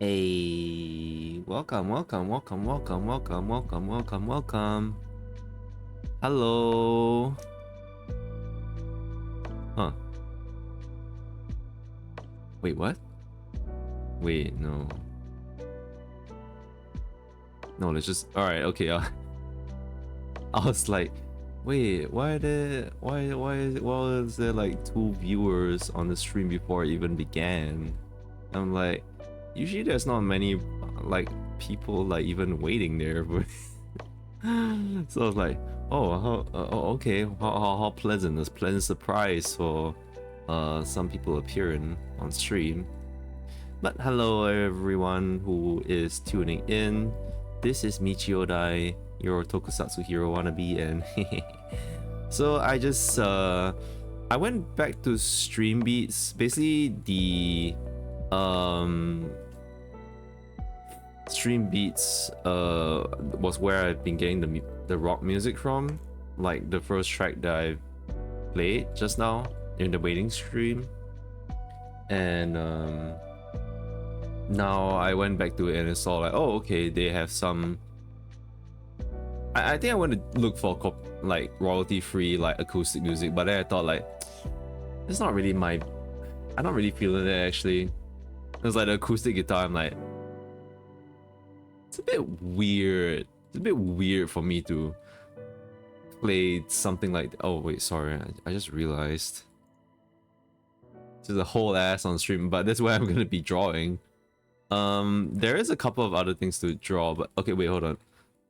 Hey, welcome, welcome, welcome, welcome, welcome, welcome, welcome, welcome. Hello. Huh. Wait, what? Wait, no. No, let's just... Alright, okay. I was like, wait, why was there like 2 viewers on the stream before it even began? I'm like, usually there's not many like people like even waiting there, but so I was like, oh, okay, how pleasant, a pleasant surprise for some people appearing on stream. But hello everyone who is tuning in. This is Michiodai, your tokusatsu hero wannabe, and so I just I went back to Stream Beats. Basically the Stream Beats was where I've been getting the rock music from, like the first track that I played just now in the waiting stream, and now I went back to it and I saw like, oh okay, they have some. I think I want to look for like royalty free like acoustic music, but then I thought like it's not really my. I'm not really feeling it actually. It was like the acoustic guitar. I'm like, it's a bit weird. It's a bit weird for me to play something like. Oh wait, sorry. I just realized. There's a whole ass on stream, but that's where I'm gonna be drawing. There is a couple of other things to draw, but okay, wait, hold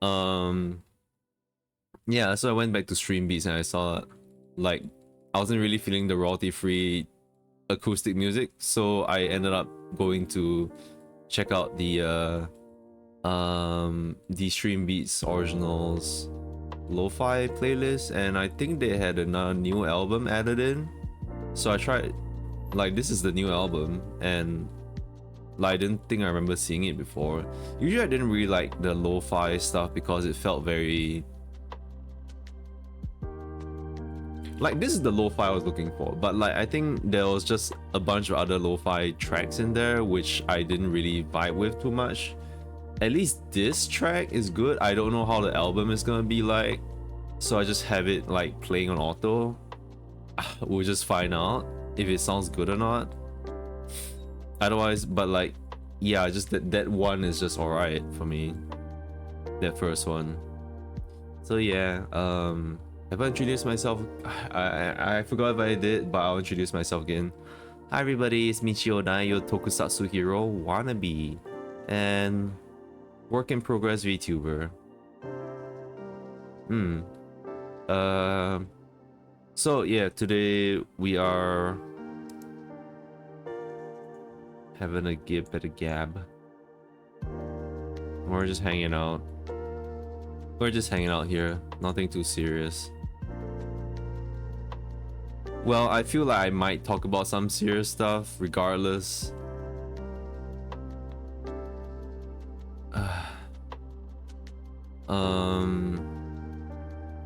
on. Yeah, so I went back to Stream Beats and I saw like I wasn't really feeling the royalty-free acoustic music, so I ended up going to check out the Stream Beats Originals lo-fi playlist, and I think they had another new album added in. So I tried, like, this is the new album, and like, I didn't think I remember seeing it before. Usually I didn't really like the lo-fi stuff because it felt very like this is the lo-fi I was looking for, but like I think there was just a bunch of other lo-fi tracks in there which I didn't really vibe with too much. At least this track is good. I don't know how the album is gonna be like, so I just have it like playing on auto. We'll just find out if it sounds good or not. Otherwise, but like, yeah, just that one is just alright for me. That first one. So yeah, have I introduced myself? I forgot if I did, but I'll introduce myself again. Hi everybody, it's Michio Dai, your tokusatsu hero wannabe and work in progress VTuber. So yeah, today we are having a gib at a gab. We're just hanging out. We're just hanging out here, nothing too serious. Well, I feel like I might talk about some serious stuff regardless.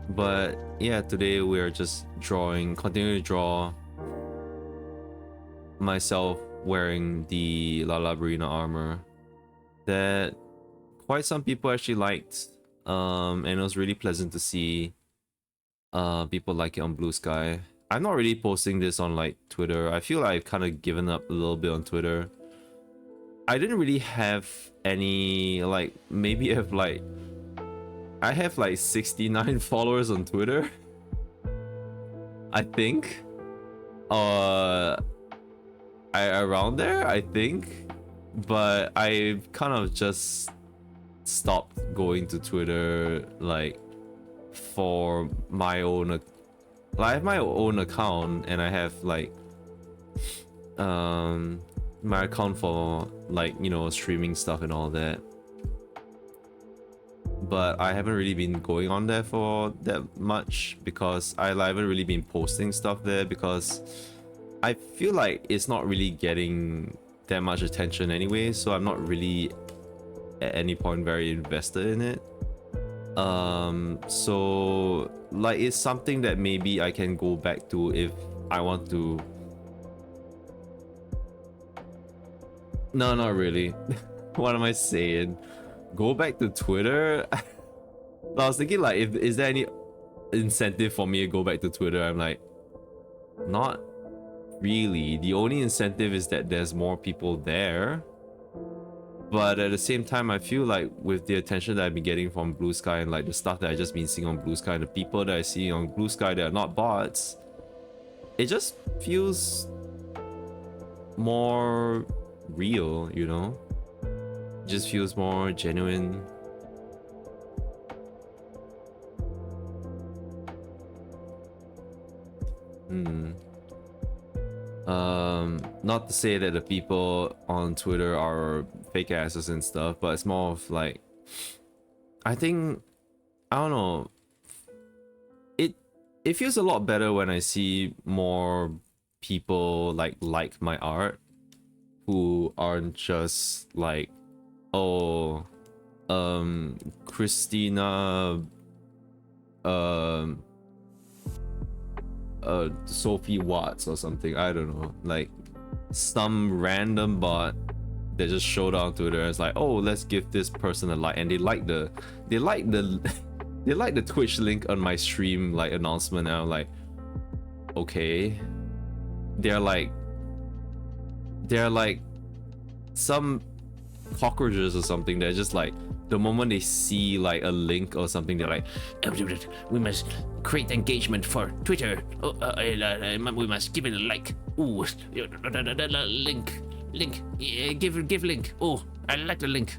But yeah, today we're just continuing to draw myself wearing the Lala Barina armor that quite some people actually liked. And it was really pleasant to see people like it on Blue Sky. I'm not really posting this on like Twitter. I feel like I've kind of given up a little bit on Twitter. I didn't really have any, like, maybe I have like 69 followers on Twitter, I think. Around there, I think. But I've kind of just stopped going to Twitter, like, for my own. I have my own account, and I have like my account for, like, you know, streaming stuff and all that. But I haven't really been going on there for that much because I haven't really been posting stuff there because I feel like it's not really getting that much attention anyway, so I'm not really at any point very invested in it. So like it's something that maybe I can go back to if I want to. No, not really. What am I saying? Go back to Twitter? I was thinking like, is there any incentive for me to go back to Twitter? I'm like, not really. The only incentive is that there's more people there. But at the same time, I feel like with the attention that I've been getting from Blue Sky and like the stuff that I just been seeing on Blue Sky and the people that I see on Blue Sky that are not bots, it just feels more real, you know? It just feels more genuine. Not to say that the people on Twitter are fake asses and stuff, but it's more of like, I think, I don't know, it feels a lot better when I see more people like my art who aren't just like, oh, Christina, Sophie Watts or something. I don't know, like some random bot that just showed on Twitter. It's like, oh, let's give this person a like, and they like the Twitch link on my stream like announcement. And I'm like, okay, they're like some cockroaches or something. They're just like, the moment they see like a link or something, they're like, we must create engagement for Twitter. We must give it a like. Ooh, link, yeah, give link. Oh, I like the link.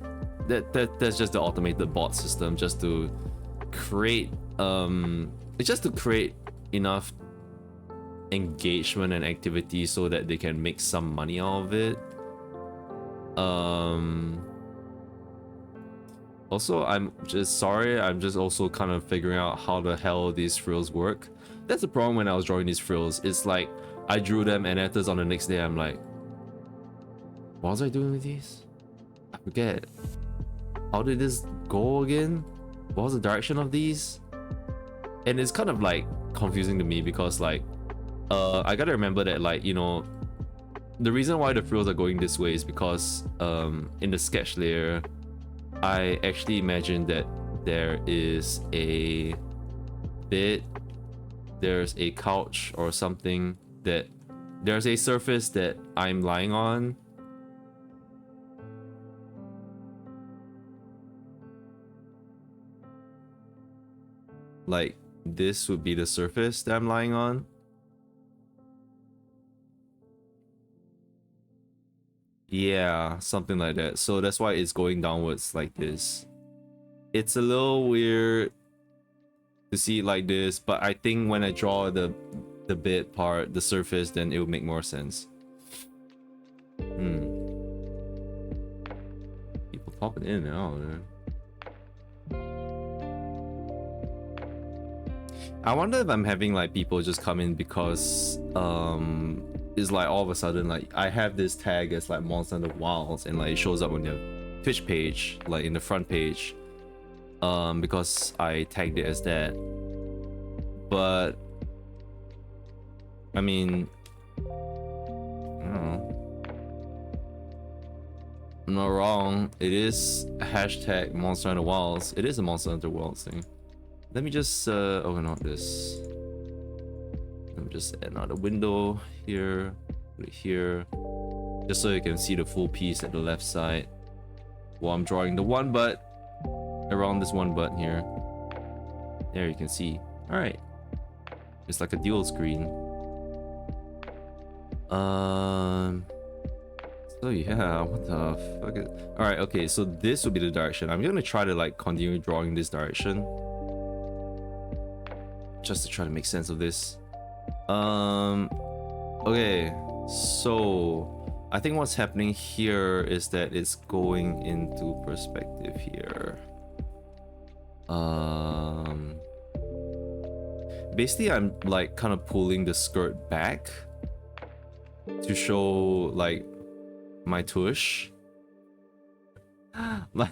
That's just the automated bot system, just to create enough engagement and activity so that they can make some money out of it. Also, I'm just also kind of figuring out how the hell these frills work. That's the problem when I was drawing these frills. It's like I drew them and after on the next day I'm like, what was I doing with these? I forget. How did this go again? What was the direction of these? And it's kind of like confusing to me because like I gotta remember that, like, you know, the reason why the frills are going this way is because in the sketch layer I actually imagined that there is a bed, there's a couch or something, that there's a surface that I'm lying on. Like, this would be the surface that I'm lying on. Yeah, something like that. So that's why it's going downwards like this. It's a little weird to see it like this, but I think when I draw the bed part, the surface, then it will make more sense. People popping in and out, man. I wonder if I'm having like people just come in because it's like all of a sudden like I have this tag as like Monster Hunter Wilds and like it shows up on your Twitch page, like in the front page, because I tagged it as that. But I mean, I don't know. I'm not wrong. It is hashtag Monster Hunter Wilds. It is a Monster Hunter Wilds thing. Let me just oh, not this. Let me just add another window here, put it here, just so you can see the full piece at the left side while I'm drawing the one butt around this one butt here. There you can see. All right, it's like a dual screen. So yeah, what the fuck is... All right, okay, so this will be the direction. I'm gonna try to like continue drawing this direction just to try to make sense of this. Okay, so I think what's happening here is that it's going into perspective here. Basically I'm like kind of pulling the skirt back to show like my tush. Like,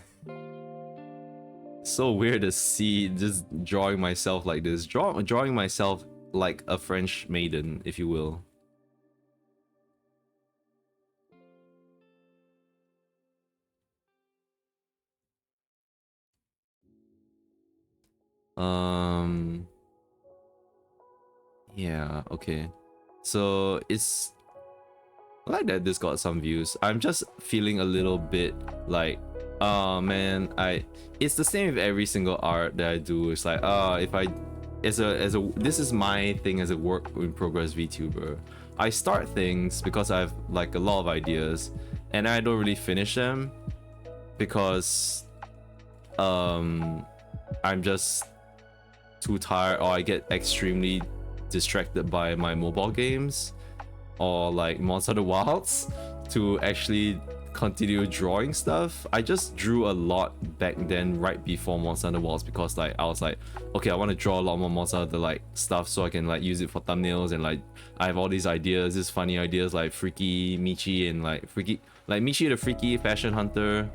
so weird to see just drawing myself like this, drawing myself like a French maiden, if you will. Yeah, okay, so it's I like that this got some views. I'm just feeling a little bit like, oh man, it's the same with every single art that I do. It's like, if I as a this is my thing as a work in progress VTuber. I start things because I have like a lot of ideas and I don't really finish them because I'm just too tired, or I get extremely distracted by my mobile games or like Monster Hunter Wilds to actually continue drawing stuff. I just drew a lot back then, right before Monster Hunter Wilds, because like I was like, okay, I want to draw a lot more Monster Hunter like stuff so I can like use it for thumbnails, and like I have all these ideas, these funny ideas like Freaky Michi and like Michi the Freaky Fashion Hunter,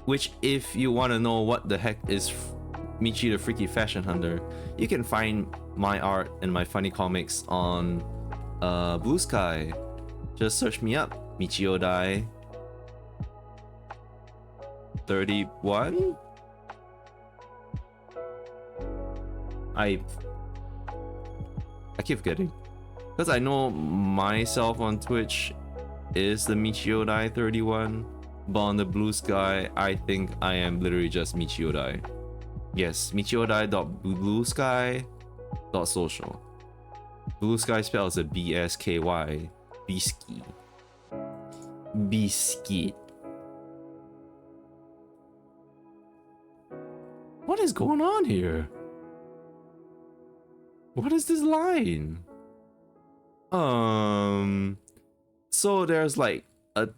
which if you want to know what the heck is Michi the Freaky Fashion Hunter, you can find my art and my funny comics on Blue Sky. Just search me up, Michio Dai 31. I keep forgetting because I know myself on Twitch is the Michio Dai 31, but on the Blue Sky I think I am literally just Michio Dai. Yes, michiodai.bluesky.social. Blue Sky spells a BSKY. Bisky. Biscuit. What is going on here? What is this line? So there's like a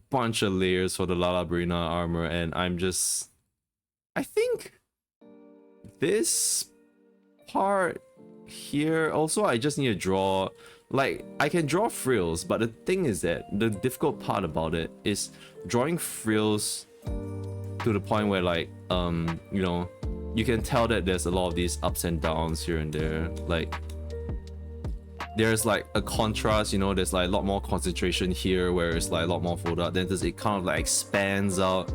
bunch of layers for the Lala Barina armor, and I think this part here also I just need to draw, like I can draw frills, but the thing is that the difficult part about it is drawing frills to the point where like you know, you can tell that there's a lot of these ups and downs here and there. Like there's like a contrast, you know, there's like a lot more concentration here where it's like a lot more folded out. Then it kind of like expands out,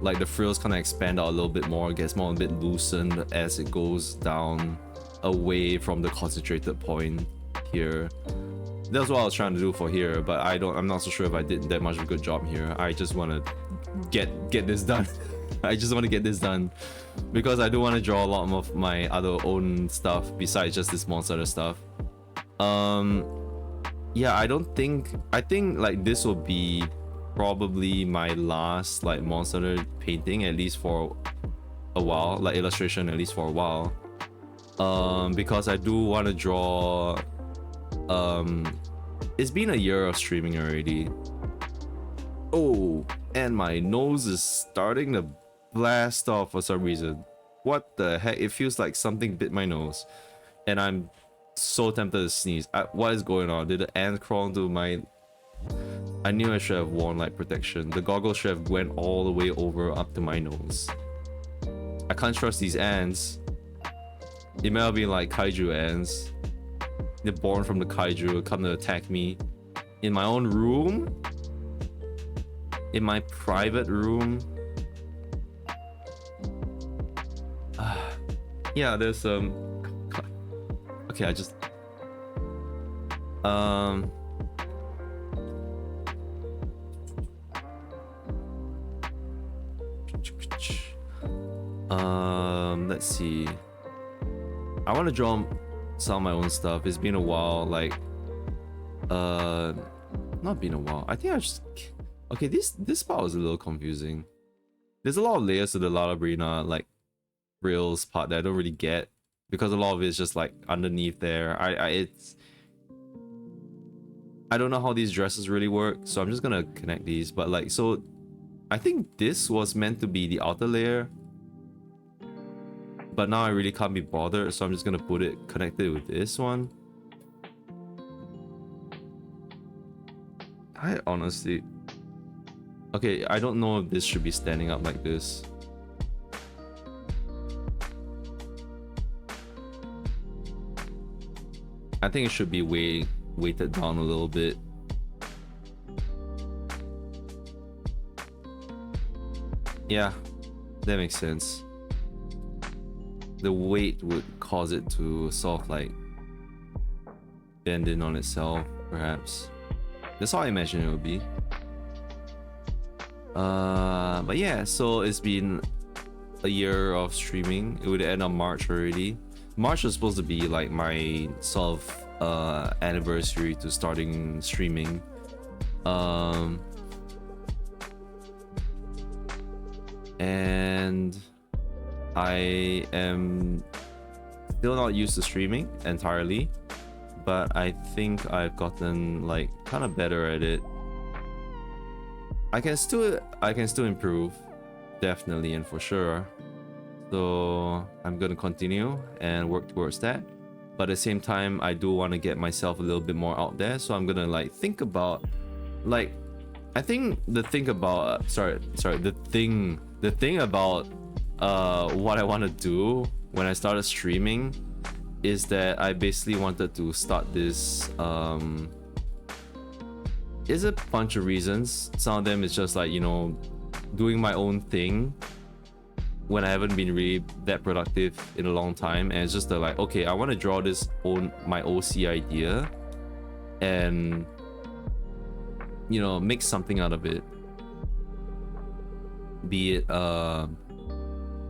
like the frills kind of expand out a little bit more, gets more a bit loosened as it goes down away from the concentrated point here. That's what I was trying to do for here, but I'm not so sure if I did that much of a good job here. I just want to get this done. I just want to get this done because I do want to draw a lot of my other own stuff besides just this monster stuff. Yeah, I think like this will be probably my last like monster painting, at least for a while, like illustration at least for a while. Because I do want to draw. It's been a year of streaming already. Oh, and my nose is starting to blast off for some reason. What the heck? It feels like something bit my nose, and I'm so tempted to sneeze. What is going on? Did the ant crawl into my... I knew I should have worn like protection. The goggles should have went all the way over up to my nose. I can't trust these ants. It may have been like kaiju ants. They're born from the kaiju, come to attack me in my own room, in my private room. Yeah, there's okay, I just let's see. I want to draw some of my own stuff. It's been a while, like not been a while. I think I just... Okay, this part was a little confusing. There's a lot of layers to the Lala Barina like frills part that I don't really get, because a lot of it's just like underneath there. I don't know how these dresses really work, so I'm just gonna connect these. But like, so I think this was meant to be the outer layer, but now I really can't be bothered, so I'm just gonna put it connected with this one. I honestly... Okay, I don't know if this should be standing up like this. I think it should be weighted down a little bit. Yeah, that makes sense. The weight would cause it to sort of like bend in on itself, perhaps. That's how I imagine it would be. But yeah, so it's been a year of streaming. It would end on March already. March was supposed to be like my sort of anniversary to starting streaming. And I am still not used to streaming entirely, but I think I've gotten like kind of better at it. I can still improve, definitely and for sure. So I'm gonna continue and work towards that. But at the same time, I do want to get myself a little bit more out there. So I'm gonna like think about, like, I think the thing about the thing about what I want to do when I started streaming is that I basically wanted to start this. Is a bunch of reasons. Some of them is just like, you know, doing my own thing when I haven't been really that productive in a long time, and it's just like, okay, I want to draw my OC idea and, you know, make something out of it. Be it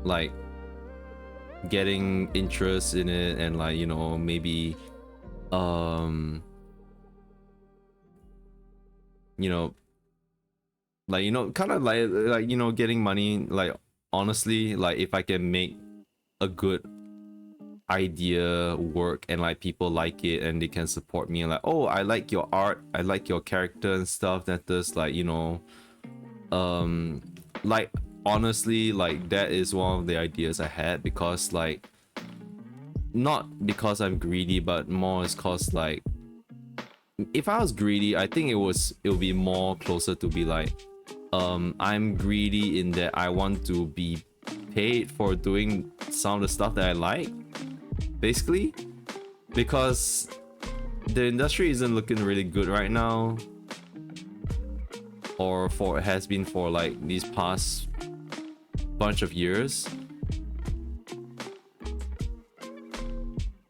like getting interest in it, and like, you know, maybe you know, like, you know, kind of like you know, getting money. Like, honestly, like, if I can make a good idea work and like people like it and they can support me and like, oh, I like your art, I like your character and stuff, that does, like, you know, like, honestly, like, that is one of the ideas I had, because like, not because I'm greedy, but more is cause like, if I was greedy, I think it would be more closer to be like, I'm greedy in that I want to be paid for doing some of the stuff that I like, basically, because the industry isn't looking really good right now, or it has been for like these past bunch of years.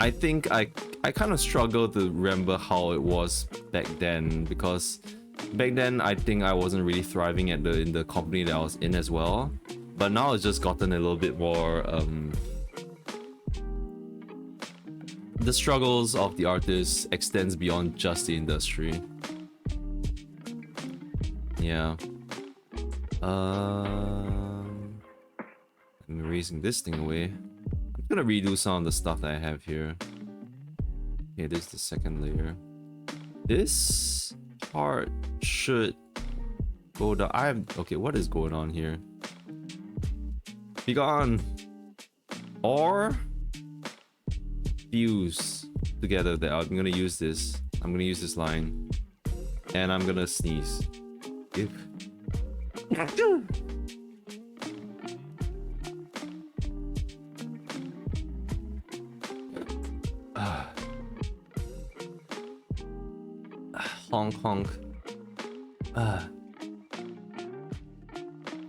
I think I kind of struggle to remember how it was back then, because back then I think I wasn't really thriving in the company that I was in as well. But now it's just gotten a little bit more the struggles of the artists extends beyond just the industry. Yeah. I'm erasing this thing away. I'm gonna redo some of the stuff that I have here. Okay, this is the second layer. This part should go down. Okay, what is going on here? Be gone. Or fuse together there. I'm gonna use this. I'm gonna use this line. And I'm gonna sneeze. If honk honk.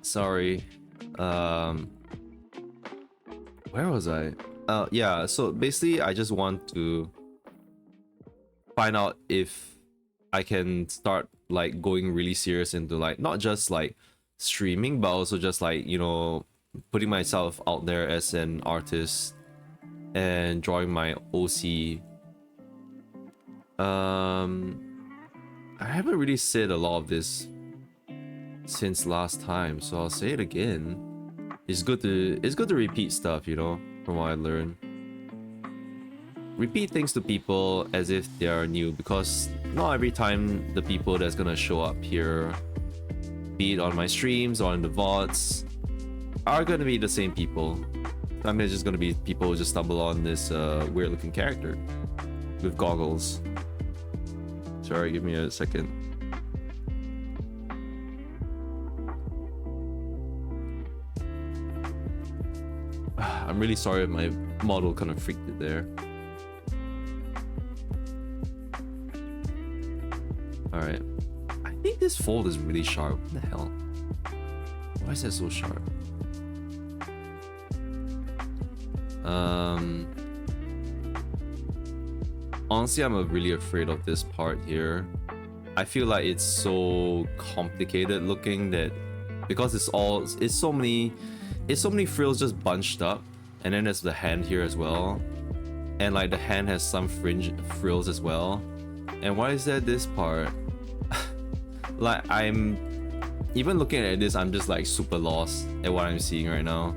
Sorry. Where was I? Yeah, so basically I just want to find out if I can start like going really serious into like not just like streaming, but also just like, you know, putting myself out there as an artist and drawing my OC. I haven't really said a lot of this since last time, so I'll say it again. It's good to repeat stuff, you know, from what I learned. Repeat things to people as if they are new, because not every time the people that's gonna show up here, be it on my streams or in the VODs, are gonna be the same people. I mean, it's just gonna be people who just stumble on this weird looking character with goggles. Sorry, give me a second. I'm really sorry if my model kind of freaked it there. Alright. I think this fold is really sharp. What the hell? Why is that so sharp? Honestly, I'm really afraid of this part here. I feel like it's so complicated looking that because it's so many frills just bunched up, and then there's the hand here as well, and like the hand has some frills as well. And why is that this part? Like, I'm even looking at this, I'm just like super lost at what I'm seeing right now.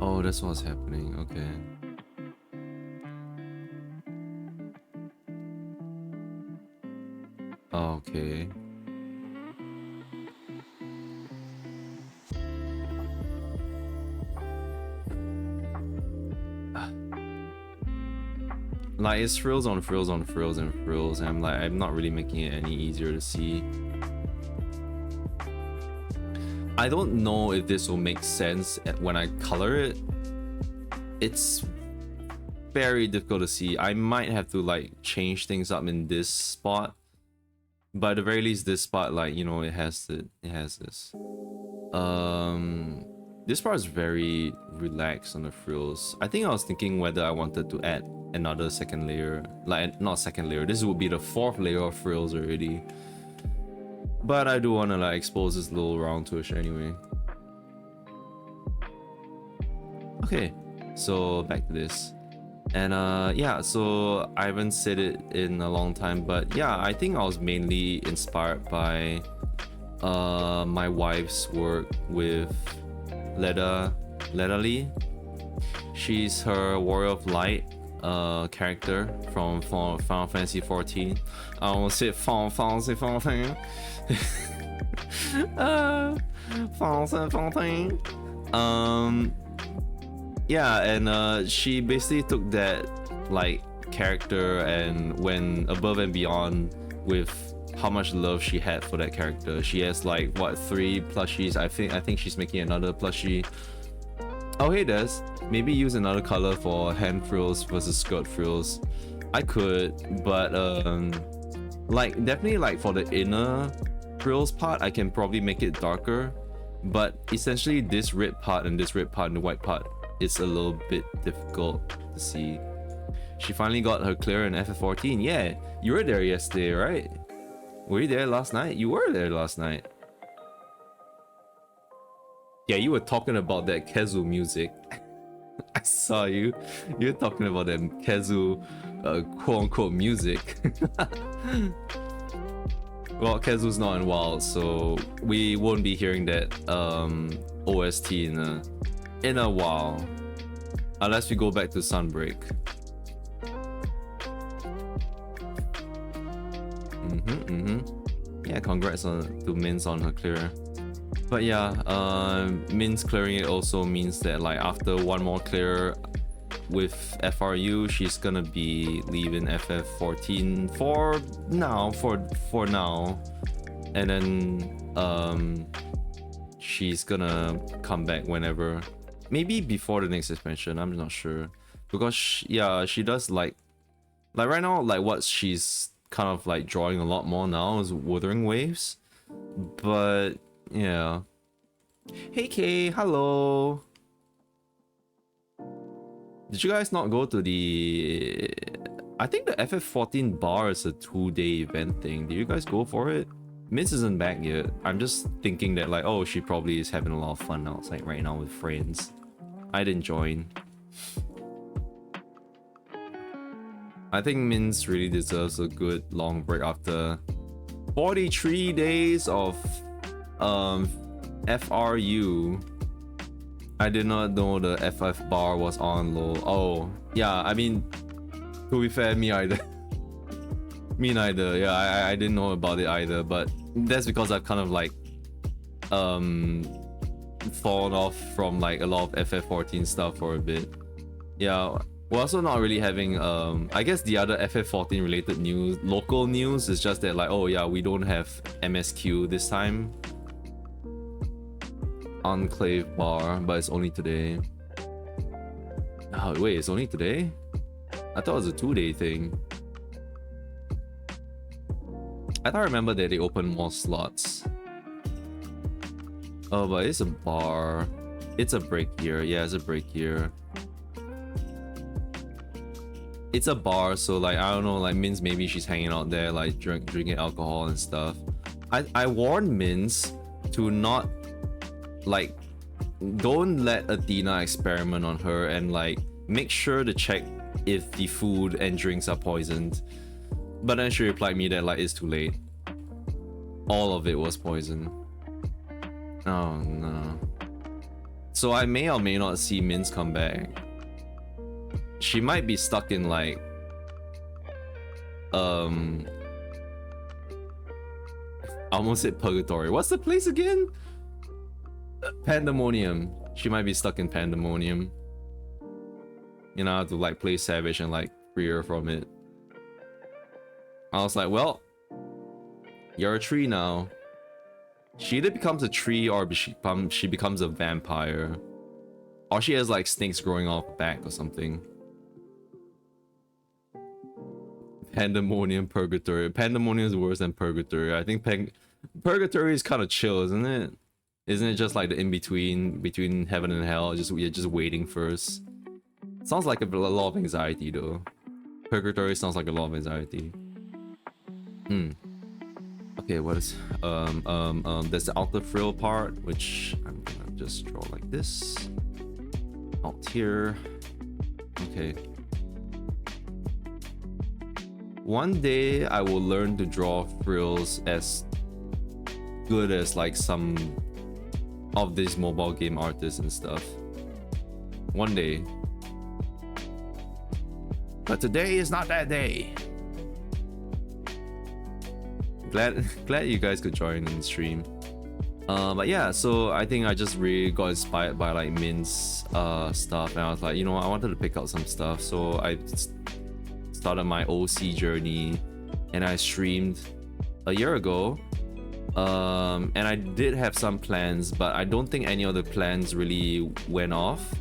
Oh, that's what's happening. Okay. Okay. Like, it's frills on frills on frills and frills, and I'm not really making it any easier to see. I don't know if this will make sense when I color it. It's very difficult to see. I might have to like change things up in this spot, but at the very least this spot, like, you know, it has this. This part is very relaxed on the frills. I think I was thinking whether I wanted to add another second layer, like not second layer, this would be the fourth layer of frills already. But I do want to like expose this little round tush anyway. Okay, so back to this. And yeah, so I haven't said it in a long time, but yeah, I think I was mainly inspired by my wife's work with Lala Lee. She's her Warrior of Light character from Final Fantasy 14. I almost said Final Fantasy 14. Final Fantasy 14. Yeah, and she basically took that like character and went above and beyond with how much love she had for that character. She has like what 3 plushies. I think she's making another plushie. Oh hey Des, maybe use another color for hand frills versus skirt frills. I could, but like definitely like for the inner frills part I can probably make it darker, but essentially this red part and this red part and the white part is a little bit difficult to see. She finally got her clear in FF14. Yeah, you were there yesterday, right? Were you there last night? You were there last night. Yeah, you were talking about that Kezu music. I saw you. You're talking about that Kezu quote-unquote music. Well, Kezu's not in WoW, so we won't be hearing that OST in a while. Unless we go back to Sunbreak. Yeah, congrats to Min's on her clear. But yeah, Min's clearing it also means that like after one more clear with FRU, she's gonna be leaving FF14 for now, and then she's gonna come back whenever, maybe before the next expansion. I'm not sure, because she does like right now, like what she's kind of like drawing a lot more now is Wuthering Waves. But yeah. Hey Kay, hello. Did you guys not go to the... I think the FF14 bar is a 2-day event thing. Did you guys go for it? Miss isn't back yet. I'm just thinking that like, oh, she probably is having a lot of fun outside right now with friends. I didn't join. I think Min's really deserves a good long break after 43 days of FRU. I did not know the FF bar was on low. Oh, yeah, I mean, to be fair, me either. Me neither. Yeah, I didn't know about it either, but that's because I've kind of like fallen off from like a lot of FF14 stuff for a bit. Yeah, we're also not really having I guess the other FF14 related news, local news, is just that like, oh yeah, we don't have MSQ this time. Enclave bar, but it's only today. Oh wait, it's only today? I thought it was a 2-day thing. I thought I remember that they opened more slots. Oh, but it's a bar. It's a break year. Yeah, it's a break year. It's a bar, so like, I don't know, like Min's, maybe she's hanging out there like drinking alcohol and stuff. I warned Min's to not like, don't let Athena experiment on her, and like make sure to check if the food and drinks are poisoned. But then she replied me that like it's too late. All of it was poison. Oh no. So I may or may not see Min's come back. She might be stuck in like I almost said purgatory. What's the place again? Pandemonium. She might be stuck in Pandemonium. You know, to like play Savage and like free her from it. I was like, well, you're a tree now. She either becomes a tree or she becomes a vampire. Or she has like snakes growing off her back or something. Pandemonium, Purgatory. Pandemonium is worse than Purgatory. I think Purgatory is kind of chill, isn't it? Isn't it just like the in-between between heaven and hell? You're just waiting first. Sounds like a lot of anxiety though. Purgatory sounds like a lot of anxiety. Okay, what is there's the outer frill part, which I'm gonna just draw like this. Out here. Okay. One day I will learn to draw frills as good as like some of these mobile game artists and stuff. One day. But today is not that day. Glad you guys could join in the stream. But yeah, so I think I just really got inspired by like Min's stuff, and I was like, you know, I wanted to pick out some stuff, so I started my OC journey and I streamed a year ago. And I did have some plans, but I don't think any of the plans really went off.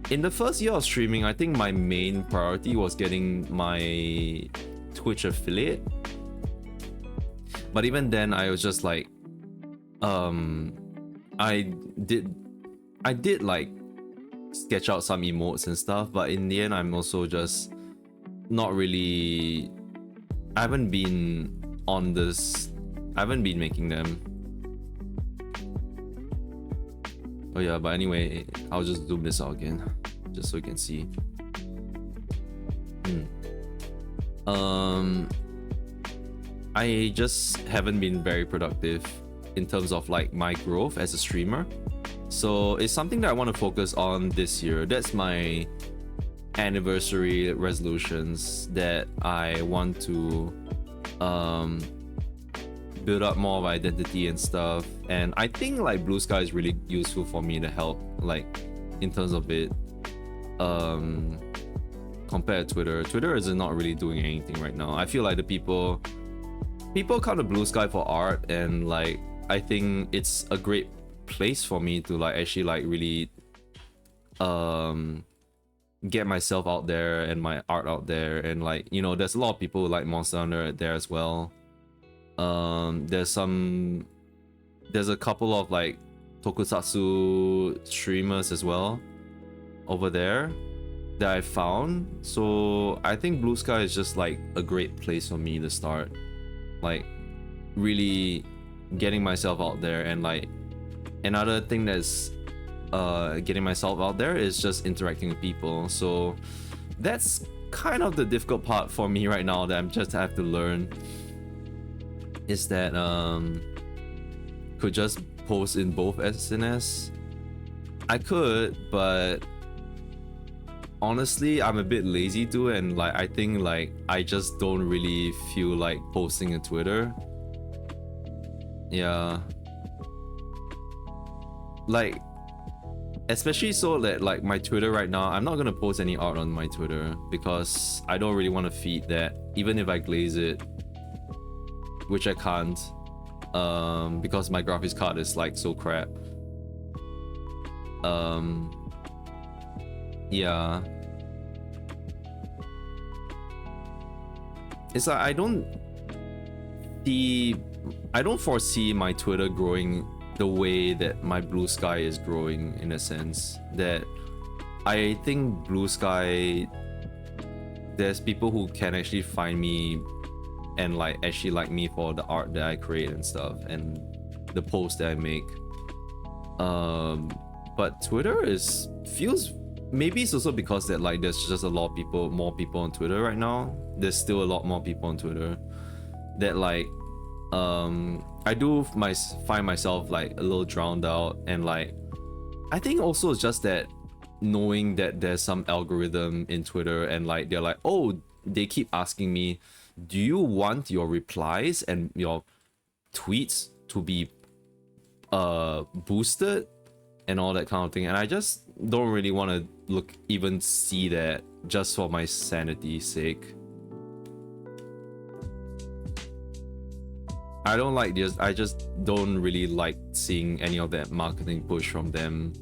In the first year of streaming, I think my main priority was getting my Twitch affiliate. But even then, I was just like, I did like sketch out some emotes and stuff, but in the end, I'm also just not really. I haven't been on this. I haven't been making them. Oh yeah, but anyway, I'll just zoom this out again, just so you can see. I just haven't been very productive in terms of like my growth as a streamer. So it's something that I want to focus on this year. That's my anniversary resolutions, that I want to build up more of identity and stuff. And I think like Blue Sky is really useful for me to help, like in terms of it, compared to Twitter. Twitter is not really doing anything right now. I feel like the people come to Blue Sky for art, and like I think it's a great place for me to like actually like really get myself out there and my art out there. And like, you know, there's a lot of people like Monster Hunter there as well. There's a couple of like tokusatsu streamers as well over there that I found. So I think Blue Sky is just like a great place for me to start, like really getting myself out there. And like another thing that's getting myself out there is just interacting with people. So that's kind of the difficult part for me right now, that I'm just have to learn, is that could just post in both SNS. I could, but honestly I'm a bit lazy too, and like I think like I just don't really feel like posting on Twitter. Yeah, like especially so that like my Twitter right now, I'm not gonna post any art on my Twitter because I don't really want to feed that, even if I glaze it, which I can't, because my graphics card is like so crap. Yeah, it's like I don't foresee my Twitter growing the way that my Blue Sky is growing, in a sense that I think Blue Sky, there's people who can actually find me and like actually like me for the art that I create and stuff, and the posts that I make. But Twitter feels, maybe it's also because that like there's just a lot of people, more people on Twitter right now. There's still a lot more people on Twitter that like I do find myself like a little drowned out. And like I think also it's just that knowing that there's some algorithm in Twitter, and like they're like, oh, they keep asking me, do you want your replies and your tweets to be boosted and all that kind of thing, and I just don't really want to even see that, just for my sanity's sake. I don't like this. I just don't really like seeing any of that marketing push from them.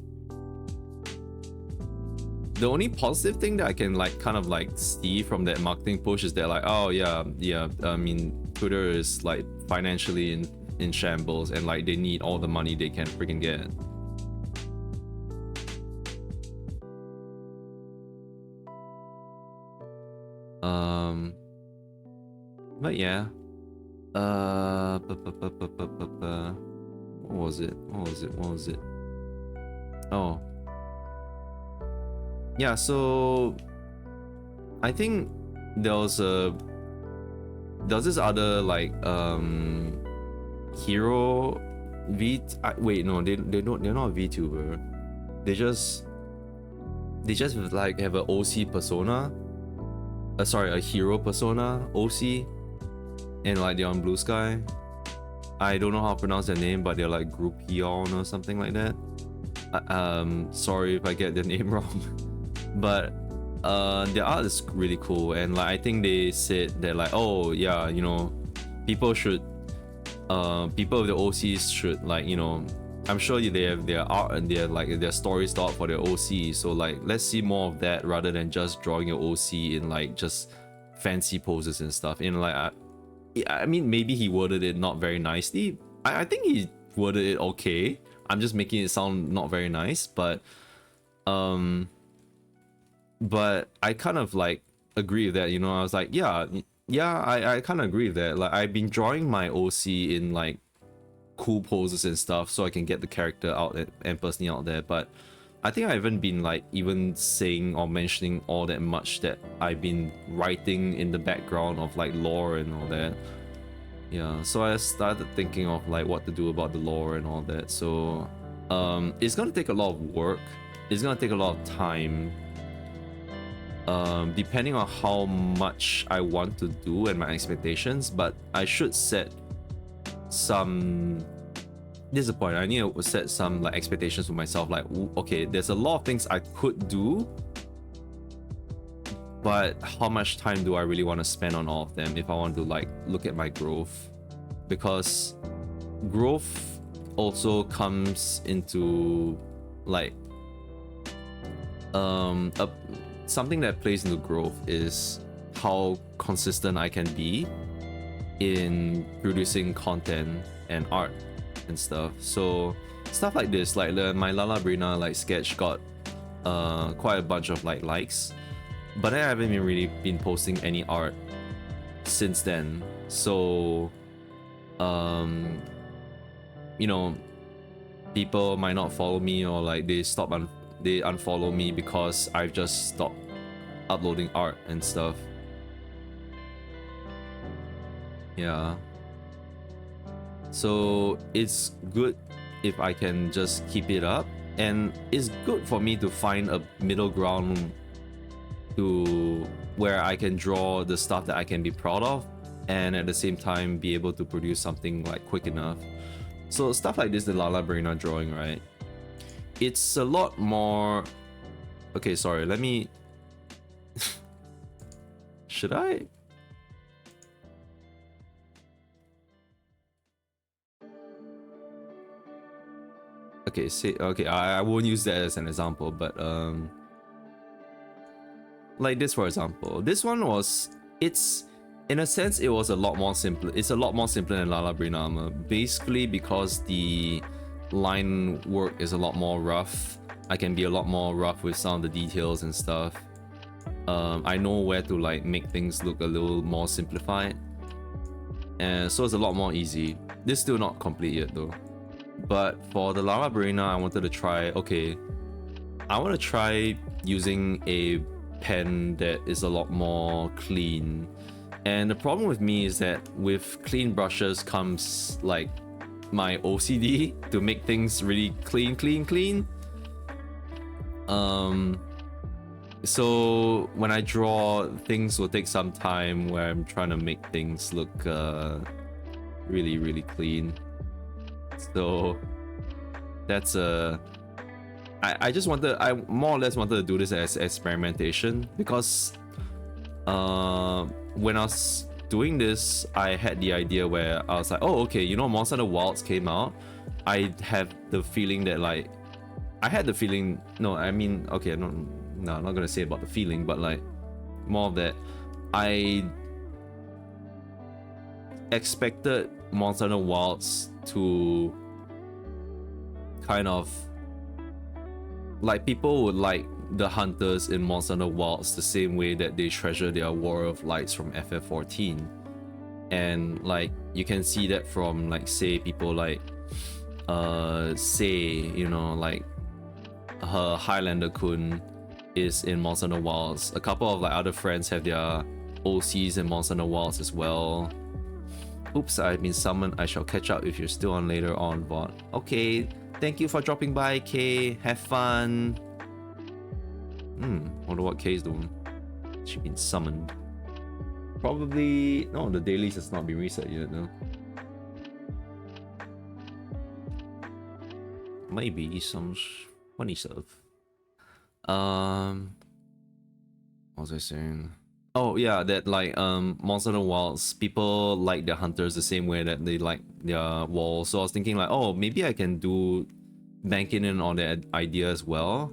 The only positive thing that I can like kind of like see from that marketing push is that like, oh yeah, I mean Twitter is like financially in shambles, and like they need all the money they can freaking get. But yeah. What was it? Oh. Yeah, so I think there was this other like hero wait, no, they're not a VTuber. They just like have an OC persona. Sorry, a hero persona, OC, and like they're on Blue Sky. I don't know how to pronounce their name, but they're like Groupion or something like that. Sorry if I get their name wrong. But their art is really cool, and like I think they said that like, oh yeah, you know, people should people of the OCs should, like, you know, I'm sure they have their art and their stories thought for their OC, so like let's see more of that rather than just drawing your OC in like just fancy poses and stuff. And like I mean, maybe he worded it not very nicely. I think he worded it okay. I'm just making it sound not very nice, but I kind of like agree with that, you know. I was like, yeah, I kind of agree with that. Like I've been drawing my OC in like cool poses and stuff so I can get the character out and personally out there, but I think I haven't been like even saying or mentioning all that much that I've been writing in the background of like lore and all that. Yeah, so I started thinking of like what to do about the lore and all that. So it's gonna take a lot of work, it's gonna take a lot of time, depending on how much I want to do and my expectations, but I should set some, this is the point, I need to set some like expectations for myself, like okay, there's a lot of things I could do, but how much time do I really want to spend on all of them if I want to like look at my growth? Because growth also comes into like something that plays into growth is how consistent I can be in producing content and art and stuff. So stuff like this, like my Lala Barina like sketch got quite a bunch of like likes, but I haven't really been posting any art since then. So you know, people might not follow me, or like they unfollow me because I've just stopped uploading art and stuff. Yeah, so it's good if I can just keep it up, and it's good for me to find a middle ground to where I can draw the stuff that I can be proud of and at the same time be able to produce something like quick enough. So stuff like this, the Lala Barina drawing, right? It's a lot more... Okay, sorry, let me... Should I? Okay, okay, I won't use that as an example, but like this, for example. This one was... It's... In a sense, it was a lot more simple. It's a lot more simpler than Lala Barina, basically because the line work is a lot more rough. I can be a lot more rough with some of the details and stuff. I know where to like make things look a little more simplified, and so it's a lot more easy. This is still not complete yet though. But for the Lala Barina, I wanted to try, okay, I want to try using a pen that is a lot more clean. And the problem with me is that with clean brushes comes like my OCD to make things really clean. So when I draw, things will take some time where I'm trying to make things look really clean. So that's I just wanted, I more or less wanted to do this as experimentation, because when I was doing this, I had the idea where I was like, oh, okay, you know, Monster Hunter Wilds came out. I have the feeling that like, I had the feeling, no, I mean, okay, no, I'm not gonna say about the feeling, but like more of that, I expected Monster Hunter Wilds to kind of like, people would like the hunters in Monster Hunter Wilds the same way that they treasure their War of Lights from FF14. And like, you can see that from like, say, people like say, you know, like her Highlander Kun is in Monster Hunter Wilds. A couple of like other friends have their OCs in Monster Hunter Wilds as well. Oops, I've been summoned. I shall catch up if you're still on later on, bot. Okay, thank you for dropping by, Kay. Have fun. Wonder what Kay's doing. She's been summoned. Probably... No, the dailies has not been reset yet, no. Maybe some funny stuff. What was I saying? Oh yeah, that like Monster Hunter Wilds, people like their hunters the same way that they like their walls. So I was thinking like, oh, maybe I can do banking in on that idea as well.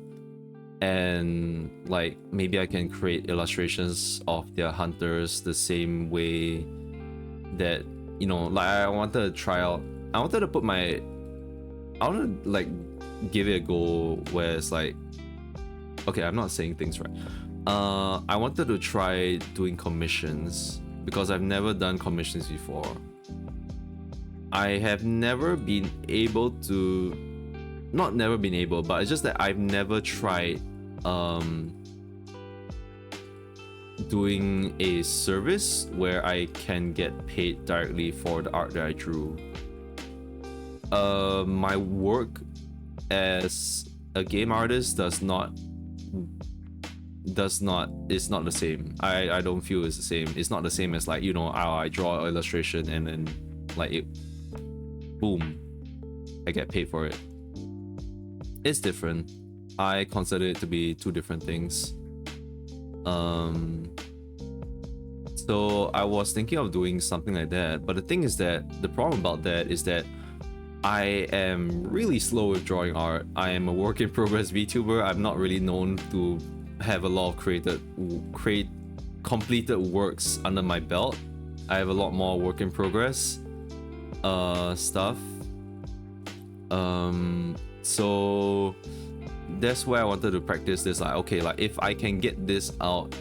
And like maybe I can create illustrations of their hunters the same way that, you know, like I wanted to try out, I wanted to put my, I want to like give it a go where it's like, okay, I'm not saying things right. I wanted to try doing commissions because I've never done commissions before. I have never been able to, not never been able, but it's just that I've never tried doing a service where I can get paid directly for the art that I drew. My work as a game artist is not the same. I don't feel it's the same. It's not the same as like, you know, I draw an illustration and then like it, boom, I get paid for it. It's different. I consider it to be two different things. So I was thinking of doing something like that, but the thing is that the problem about that is that I am really slow with drawing art. I am a work in progress VTuber. I'm not really known to have a lot of completed works under my belt. I have a lot more work in progress stuff. So that's where I wanted to practice this. Like, okay, like if I can get this out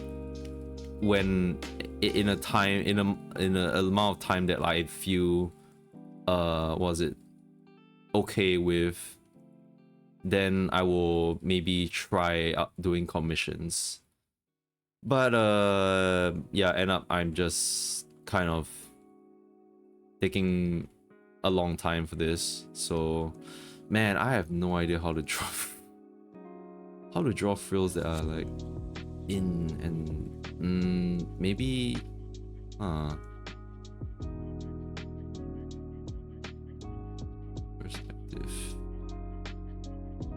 when in a amount of time that I feel okay with, then I will maybe try doing commissions. But yeah, end up I'm just kind of taking a long time for this. So man, I have no idea how to draw frills that are like in and maybe perspective.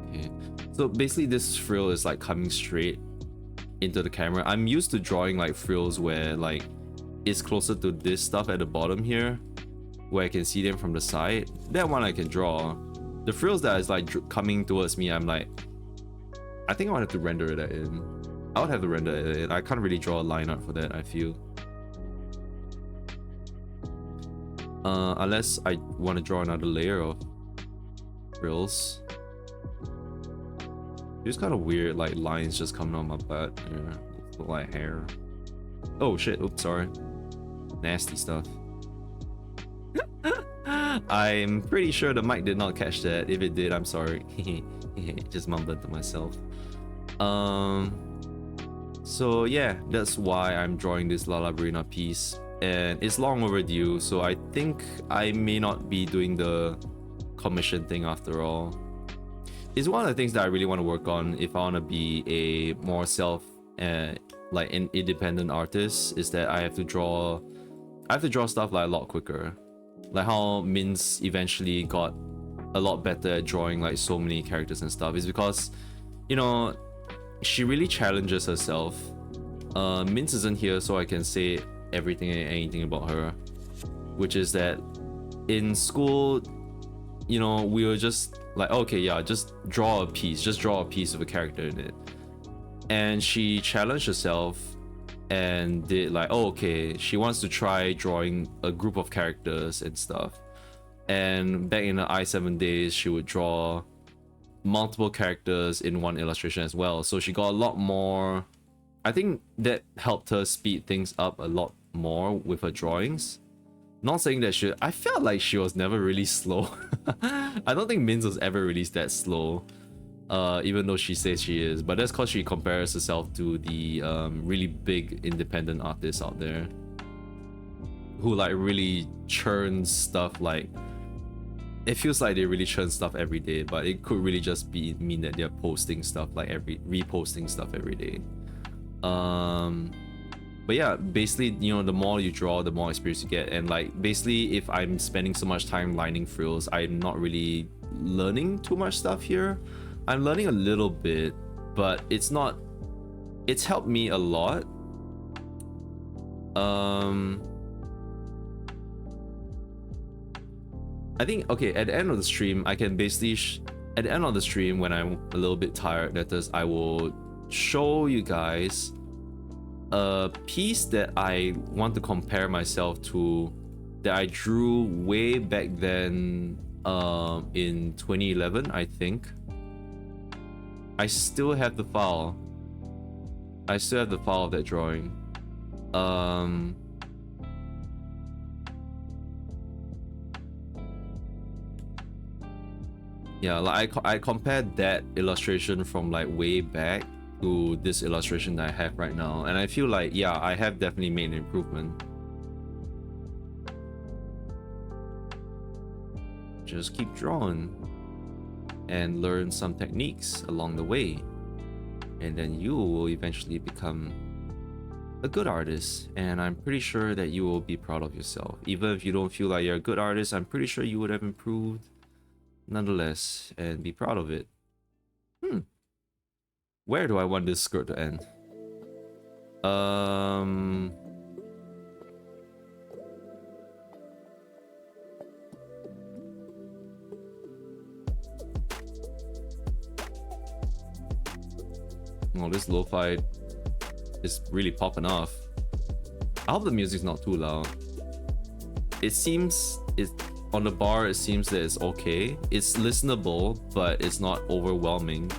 Okay, so basically this frill is like coming straight into the camera. I'm used to drawing like frills where like it's closer to this stuff at the bottom here, where I can see them from the side. That one I can draw. The frills that is like coming towards me, I'm like, I think I would have to render it in. I would have to render it in. I can't really draw a line art for that, I feel. Unless I want to draw another layer of frills. It's kind of weird, like lines just coming on my butt. Yeah, look like hair. Oh shit! Oops, sorry. Nasty stuff. I'm pretty sure the mic did not catch that. If it did, I'm sorry. Just mumbled to myself. So yeah, that's why I'm drawing this Lala Barina piece, and it's long overdue. So I think I may not be doing the commission thing after all. It's one of the things that I really want to work on if I want to be a more like an independent artist, is that I have to draw stuff like a lot quicker. Like how Min's eventually got a lot better at drawing like so many characters and stuff is because, you know, she really challenges herself. Min's isn't here, so I can say everything and anything about her, which is that in school, you know, we were just like, okay, yeah, just draw a piece of a character in it. And she challenged herself and did like, oh, okay, she wants to try drawing a group of characters and stuff. And back in the i7 days, she would draw multiple characters in one illustration as well. So she got a lot more. I think that helped her speed things up a lot more with her drawings. Not saying that I felt like she was never really slow. I don't think Min's was ever really that slow, even though she says she is. But that's because she compares herself to the really big independent artists out there who like really churn stuff. Like, it feels like they really churn stuff every day, but it could really just mean that they're posting stuff like reposting stuff every day. But yeah, basically, you know, the more you draw, the more experience you get. And like, basically, if I'm spending so much time lining frills, I'm not really learning too much stuff here. I'm learning a little bit, but it's not it's helped me a lot. I think, okay, at the end of the stream, I can basically, at the end of the stream, when I'm a little bit tired, that is, I will show you guys a piece that I want to compare myself to, that I drew way back then, in 2011, I think. I still have the file. I still have the file of that drawing. Yeah, like I compared that illustration from like way back to this illustration that I have right now, and I feel like, yeah, I have definitely made an improvement. Just keep drawing and learn some techniques along the way, and then you will eventually become a good artist, and I'm pretty sure that you will be proud of yourself. Even if you don't feel like you're a good artist, I'm pretty sure you would have improved nonetheless, and be proud of it. Where do I want this skirt to end? Oh, this lo-fi is really popping off. I hope the music's not too loud. It seems on the bar, it seems that it's okay. It's listenable, but it's not overwhelming.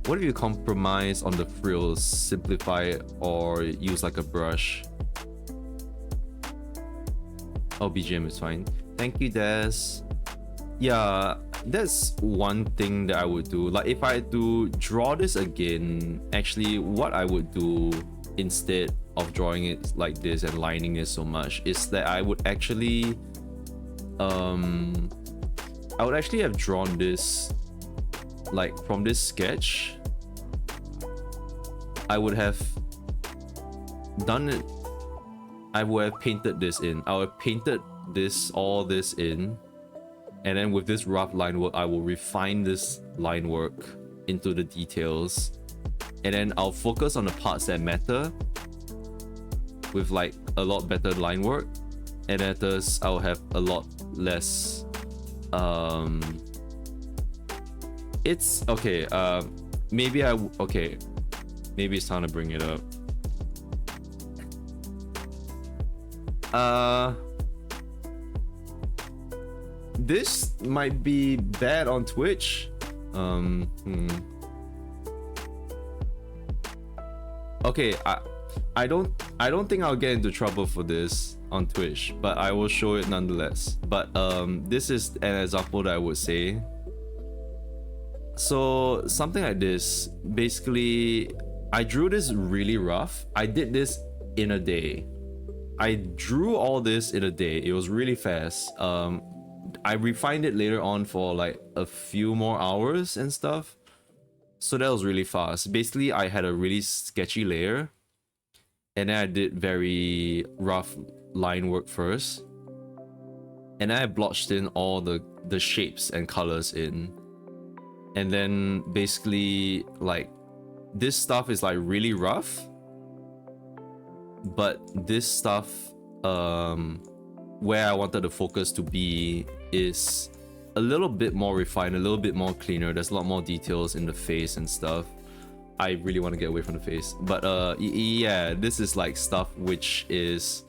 What if you compromise on the frills, simplify it, or use like a brush? Oh, BGM is fine. Thank you, Des. Yeah, that's one thing that I would do. Like, if I had to draw this again, actually what I would do instead of drawing it like this and lining it so much is that I would actually have drawn this like from this sketch. I would have done it. I would have painted this in. I would have painted all this in. And then with this rough line work, I will refine this line work into the details. And then I'll focus on the parts that matter with like a lot better line work. And at this, I'll have a lot less... It's... Okay, maybe okay. Maybe it's time to bring it up. This might be bad on Twitch. Okay, I don't think I'll get into trouble for this on Twitch, but I will show it nonetheless. But this is an example that I would say. So something like this, basically, I drew this really rough. I did this in a day. I drew all this in a day. It was really fast. I refined it later on for like a few more hours and stuff. So that was really fast. Basically, I had a really sketchy layer, and then I did very rough line work first. And then I blotched in all the shapes and colors in. And then basically, like, this stuff is like really rough. But this stuff, where I wanted the focus to be is a little bit more refined, a little bit more cleaner. There's a lot more details in the face and stuff. I really want to get away from the face. But yeah, this is like stuff which is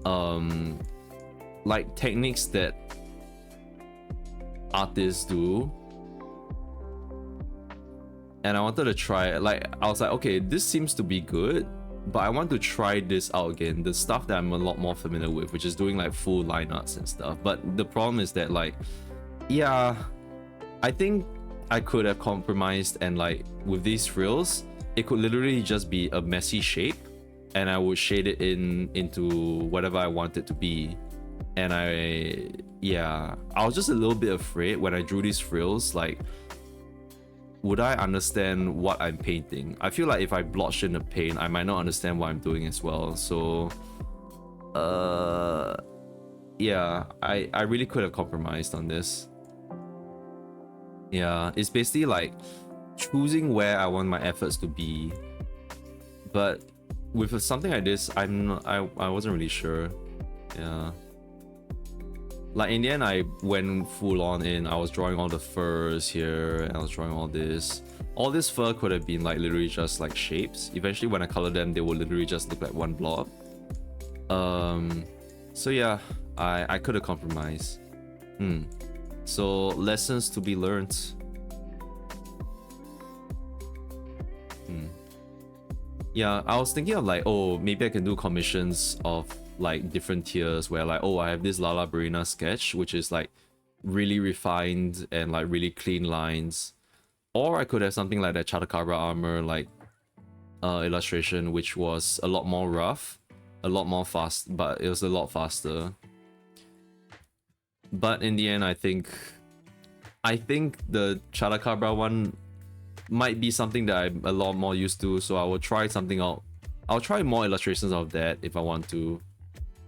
like techniques that artists do. And I wanted to try, like, I was like, okay, this seems to be good, but I want to try this out again, the stuff that I'm a lot more familiar with, which is doing like full line arts and stuff. But the problem is that, like, yeah, I think I could have compromised, and like with these frills, it could literally just be a messy shape, and I would shade it into whatever I want it to be. And I was just a little bit afraid when I drew these frills, like, would I understand what I'm painting? I feel like if I blotch in the paint, I might not understand what I'm doing as well. So yeah, I really could have compromised on this. Yeah, it's basically like choosing where I want my efforts to be, but with something like this, I wasn't really sure. Yeah, like in the end, I went full on in. I was drawing all the furs here, and I was drawing all this. All this fur could have been like literally just like shapes. Eventually, when I color them, they will literally just look like one blob. So yeah, I could have compromised. So lessons to be learned. Yeah, I was thinking of like, oh, maybe I can do commissions of like different tiers where like, oh, I have this Lala Barina sketch, which is like really refined and like really clean lines. Or I could have something like that Chadakabra armor like illustration, which was a lot more rough, a lot more fast, but it was a lot faster. But in the end, I think the Chadakabra one might be something that I'm a lot more used to, so I will try something out. I'll try more illustrations of that if I want to.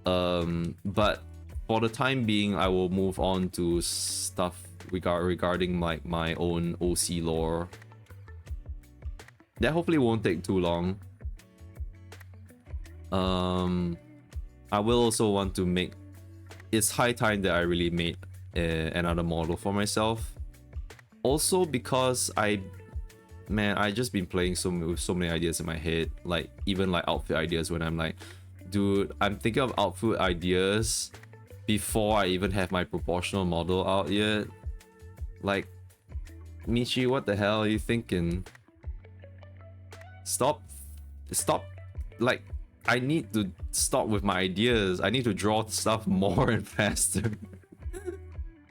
But for the time being, I will move on to stuff regarding like my own OC lore. That hopefully won't take too long. I will also want to make. It's high time that I really made another model for myself. Also because I just been playing with so many ideas in my head, like even like outfit ideas when I'm like, dude, I'm thinking of outfit ideas before I even have my proportional model out yet. Like, Michi, what the hell are you thinking? Stop. Like, I need to stop with my ideas. I need to draw stuff more and faster.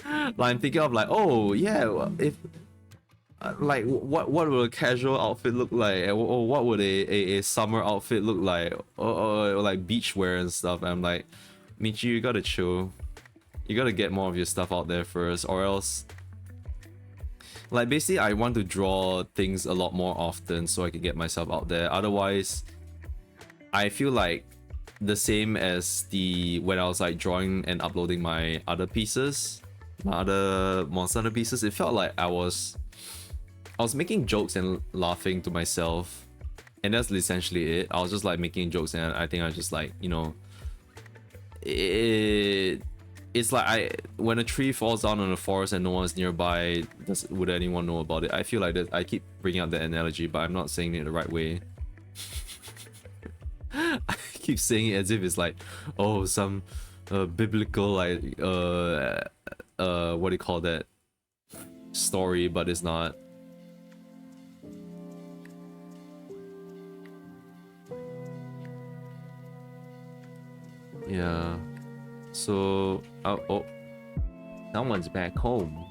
Like, I'm thinking of like, oh yeah, if like what would a casual outfit look like, or what would a summer outfit look like, or like beach wear and stuff. And I'm like, Michi, you gotta chill. You gotta get more of your stuff out there first, or else like basically I want to draw things a lot more often so I can get myself out there. Otherwise, I feel like the same as when I was like drawing and uploading my other pieces, my other Monster Hunter pieces, it felt like I was making jokes and laughing to myself, and that's essentially it. I was just like making jokes, and I think I just like, you know, it's like when a tree falls down in a forest and no one's nearby, would anyone know about it? I feel like that I keep bringing up that analogy, but I'm not saying it the right way. I keep saying it as if it's like, oh, some biblical like what do you call that story, but it's not. Yeah. So, oh, someone's back home.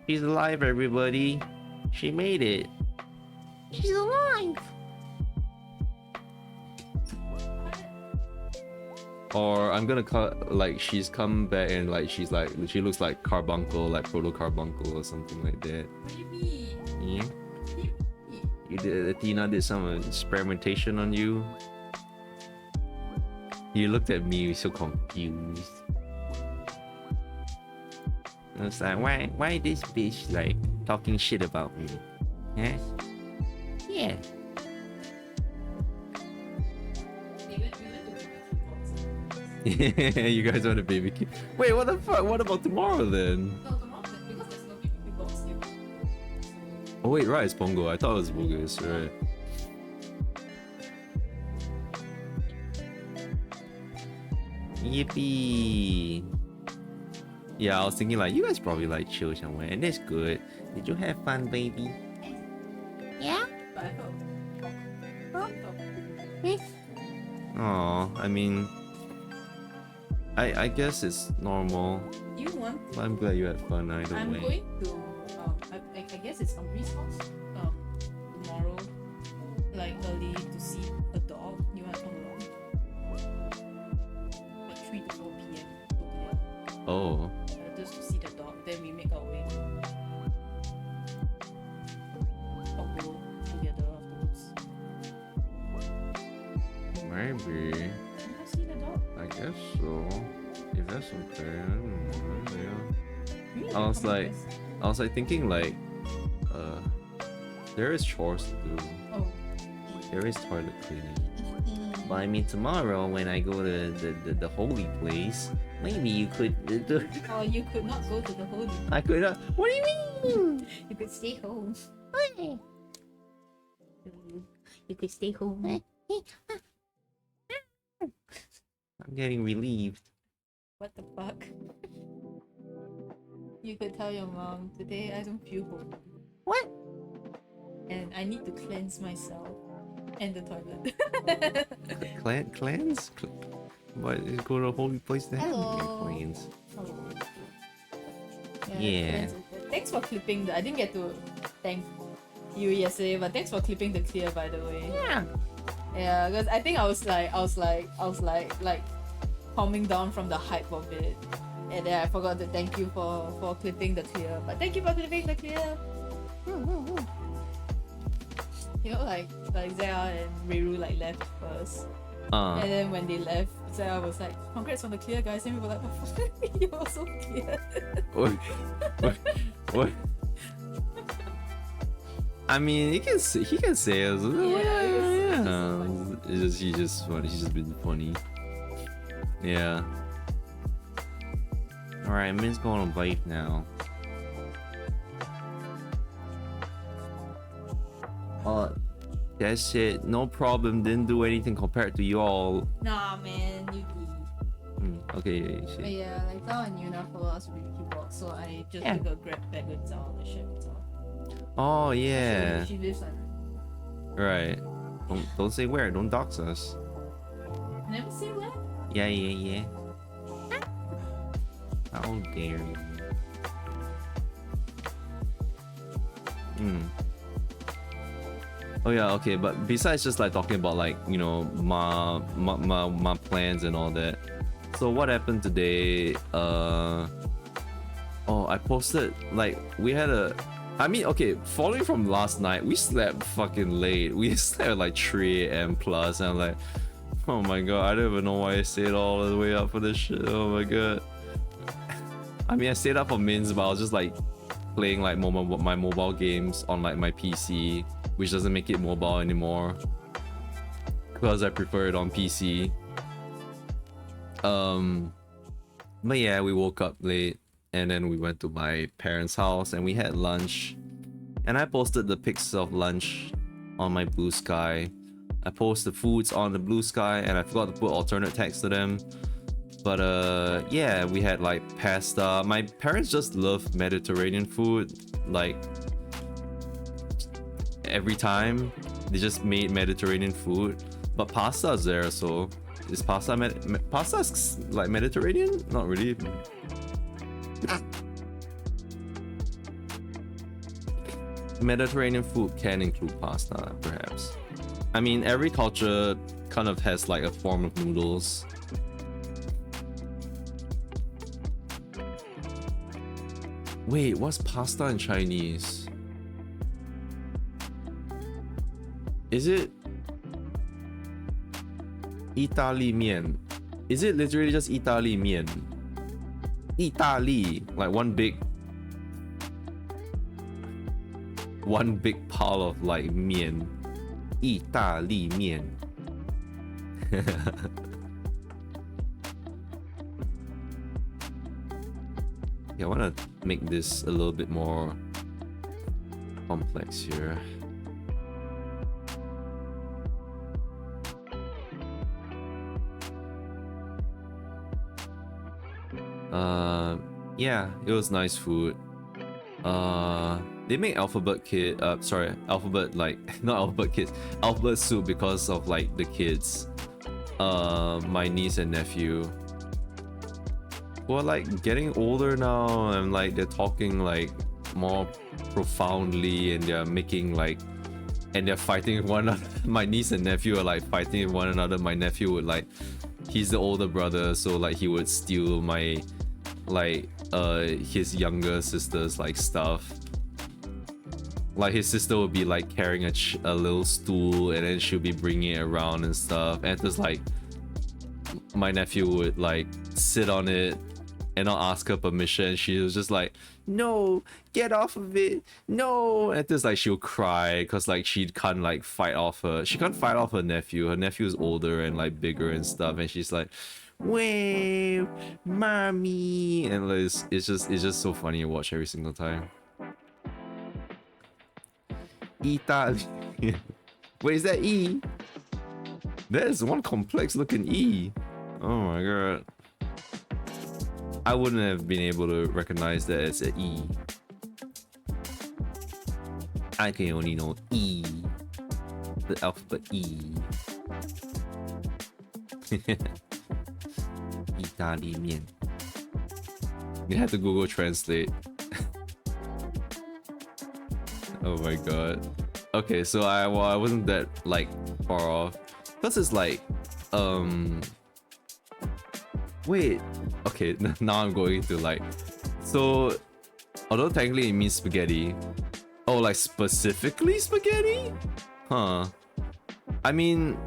She's alive, everybody. She made it. She's alive. Or I'm gonna cut like she's come back and like she looks like Carbuncle, like Proto Carbuncle or something like that. Yeah. Tina did some experimentation on you. You looked at me so confused. I was like, why this bitch like talking shit about me? Huh? Yeah. You guys want a BBQ? Wait, what the fuck? What about tomorrow then? No, tomorrow because there's no BBQ box here. Oh wait, right, it's Pongo. I thought it was Bogus, right? Yippee! Yeah, I was thinking like you guys probably like chill somewhere, and that's good. Did you have fun, baby? Yeah. But I thought. Oh, I mean, I guess it's normal. You want? But I'm glad you had fun either I'm way. going to. I guess it's Amri's house. Tomorrow, like early to see a dog. You want to come along? Like 3 to 4 p.m. Totally. Oh. Just to see the dog. Then we make our way to Pongo together afterwards. Right. Maybe. Can I see the dog? I guess so. If that's okay. I don't know. Yeah. Really? I was How about like, this? I was like thinking like, there is chores to do. Oh. There is toilet cleaning. But I mean, tomorrow when I go to the holy place, maybe you could. Oh, you could not go to the holy. I could. What do you mean? You could stay home. You could stay home. I'm getting relieved. What the fuck? You could tell your mom, today I don't feel home. What? And I need to cleanse myself. And the toilet. Clans? What? Go to a holy place to have Hello. clans. Hello. Yeah. cleanse is good. Thanks for clipping the. I didn't get to thank you yesterday, but thanks for clipping the clear, by the way. Yeah. Yeah, because I think I was like calming down from the hype of it, and then I forgot to thank you for clipping the clear. But thank you for clipping the clear. You know, like Zaya and Reiru like left first, and then when they left, Zaya was like, "Congrats on the clear, guys," and we were like, "Oh, you also clear." What? I mean, he can say it. He's just been funny. Yeah. All right, Min's going on bite now. That shit, no problem. Didn't do anything compared to y'all. Nah, man, you did. Okay, yeah, But shit. yeah, like Tao and Yuna follow us with the keyboard, so I just took a grab back with Zao on the ship. So. Oh yeah, She lives on. right. Don't say where. Don't dox us. Never say where. Yeah. How dare you? Oh yeah, okay, but besides just like talking about like, you know, my plans and all that. So what happened today? Oh, I posted like we had a okay, following from last night, we slept fucking late. We slept at like 3 a.m. plus, and I'm like, oh my god, I don't even know why I stayed all the way up for this shit. Oh my god. I mean, I stayed up for Mins, but I was just like playing like my mobile games on like my PC, which doesn't make it mobile anymore because I prefer it on PC. But yeah, we woke up late and then we went to my parents' house and we had lunch. And I posted the pics of lunch on my Blue Sky. I posted foods on the Blue Sky and I forgot to put alternate text to them. But yeah, we had like pasta. My parents just love Mediterranean food. Like every time they just made Mediterranean food. But pasta is there, so is pasta pasta's like Mediterranean? Not really. Mediterranean food can include pasta, perhaps. I mean, every culture kind of has like a form of noodles. Wait, what's pasta in Chinese? Is it Italy mian? Is it literally just Italy mian? Italy, like one big pile of like mian. Italy mian. Yeah, I want to make this a little bit more complex here. Yeah, it was nice food. They make alphabet soup because of like the kids. My niece and nephew who are like getting older now, and like they're talking like more profoundly, and they're making like, and they're fighting with one another. My niece and nephew are like fighting with one another. My nephew would like, he's the older brother, so like he would steal my his younger sister's like stuff. Like his sister would be like carrying a little stool, and then she'll be bringing it around and stuff. And just like my nephew would like sit on it and not ask her permission. She was just like, no, get off of it, no. And just like she'll cry because like she can't like fight off her nephew. Her nephew is older and like bigger and stuff, and she's like, wait, mommy. And like, it's just so funny to watch every single time. Italy. Wait, is that E? There's one complex looking E. Oh my god. I wouldn't have been able to recognize that as an E. I can only know E. The alphabet E. Italy mian. You had to Google Translate. Oh my god. Okay, so I wasn't that like far off. Plus it's like wait, okay, now I'm going to like, so although technically it means spaghetti, oh, like specifically spaghetti? Huh. I mean,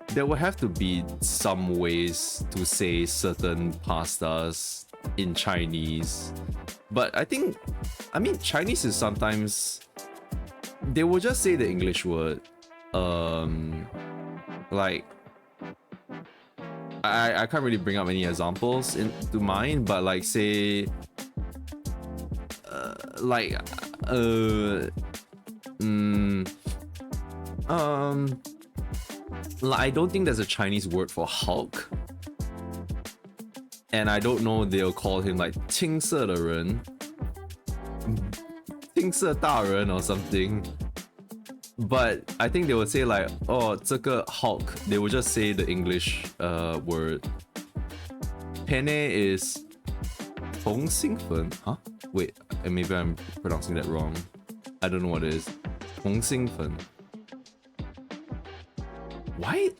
there will have to be some ways to say certain pastas in Chinese, but I mean Chinese is sometimes they will just say the English word. Like I can't really bring up any examples into mind, but like say like I don't think there's a Chinese word for Hulk, and I don't know they'll call him like 青色的人, 青色大人 or something. But I think they would say like, oh, 这个 Hulk. They would just say the English word. Penne is 同心粉. Huh? Wait, maybe I'm pronouncing that wrong. I don't know what it is. 同心粉. What?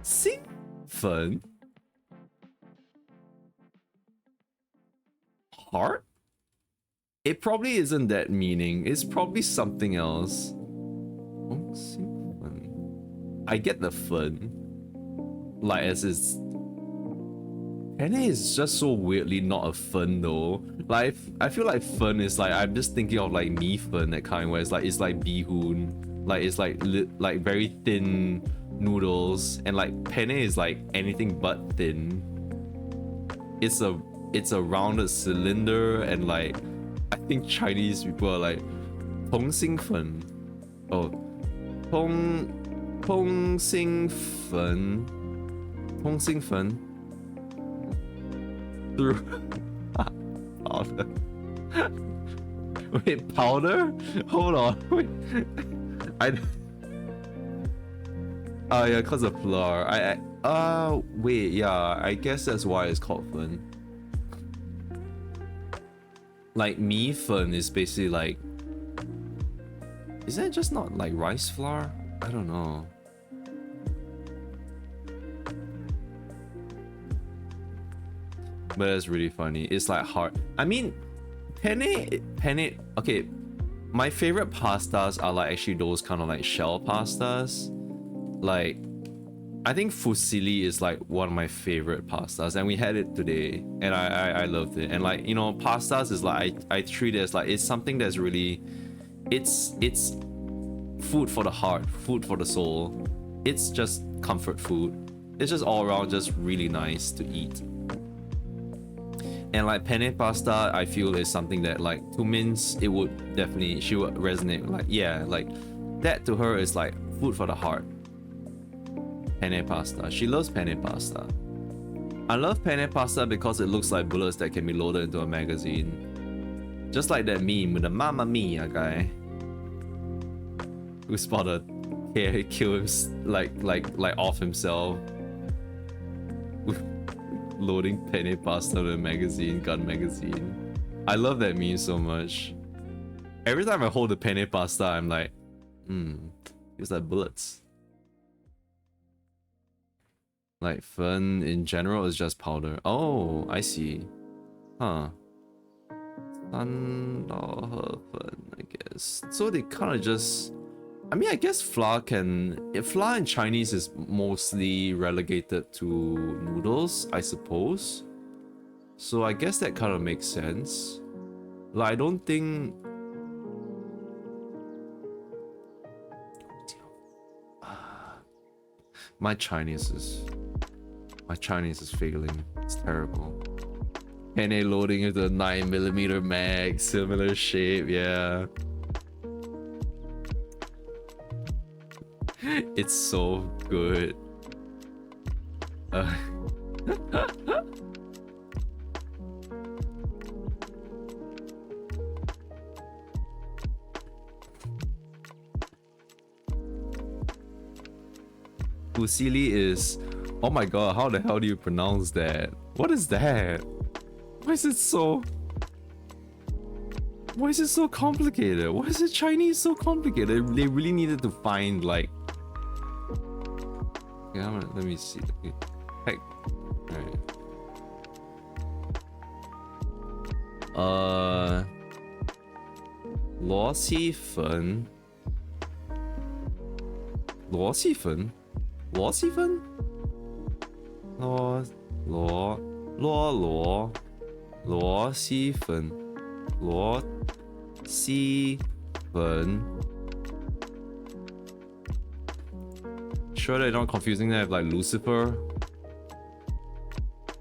心粉? Heart? It probably isn't that meaning. It's probably something else. I get the fun. Like, as it's... Penne is just so weirdly not a fun though. Like, I feel like fun is like, I'm just thinking of like mi fun, that kind, where it's like bihun. Like, it's like very thin noodles. And like, penne is like anything but thin. It's a rounded cylinder, and like, I think Chinese people are like, 同心粉. Oh, 通心粉 through powder. Wait, powder? Hold on. Wait. Oh yeah, cause of flour. Wait, yeah, I guess that's why it's called fun. Like, mi fun is basically like, is that just not like rice flour? I don't know. But it's really funny. It's like hard. I mean, penne. Okay, my favorite pastas are like actually those kind of like shell pastas. Like, I think fusilli is like one of my favorite pastas, and we had it today, and I loved it. And like, you know, pastas is like I treat it as like, it's something that's really, it's food for the heart, food for the soul. It's just comfort food. It's just all around just really nice to eat. And like penne pasta, I feel is something that like to Min's, it would definitely, she would resonate. Like, yeah, like that to her is like food for the heart. Penne pasta. She loves penne pasta. I love penne pasta because it looks like bullets that can be loaded into a magazine. Just like that meme with the Mamma Mia guy who spotted kill him like off himself. Loading penne pasta to a magazine, gun magazine. I love that meme so much. Every time I hold the penne pasta, I'm like, feels like bullets. Like, fun in general is just powder. Oh, I see. Huh. Sandaohefen, I guess. So they kind of just. I mean, I guess flour in Chinese is mostly relegated to noodles, I suppose. So I guess that kind of makes sense. Like, I don't think. My Chinese is failing. It's terrible. NA loading with a 9mm mag, similar shape, yeah. It's so good. Fusilli is... Oh my god, how the hell do you pronounce that? What is that? Why is it so... Why is it so complicated? Why is it Chinese so complicated? They really needed to find like... Yeah, let me see. Heck. Alright. 螺蛳粉 螺蛳粉 螺蛳粉 螺蛳粉 螺蛳粉 Sure they're not confusing that with like Lucifer?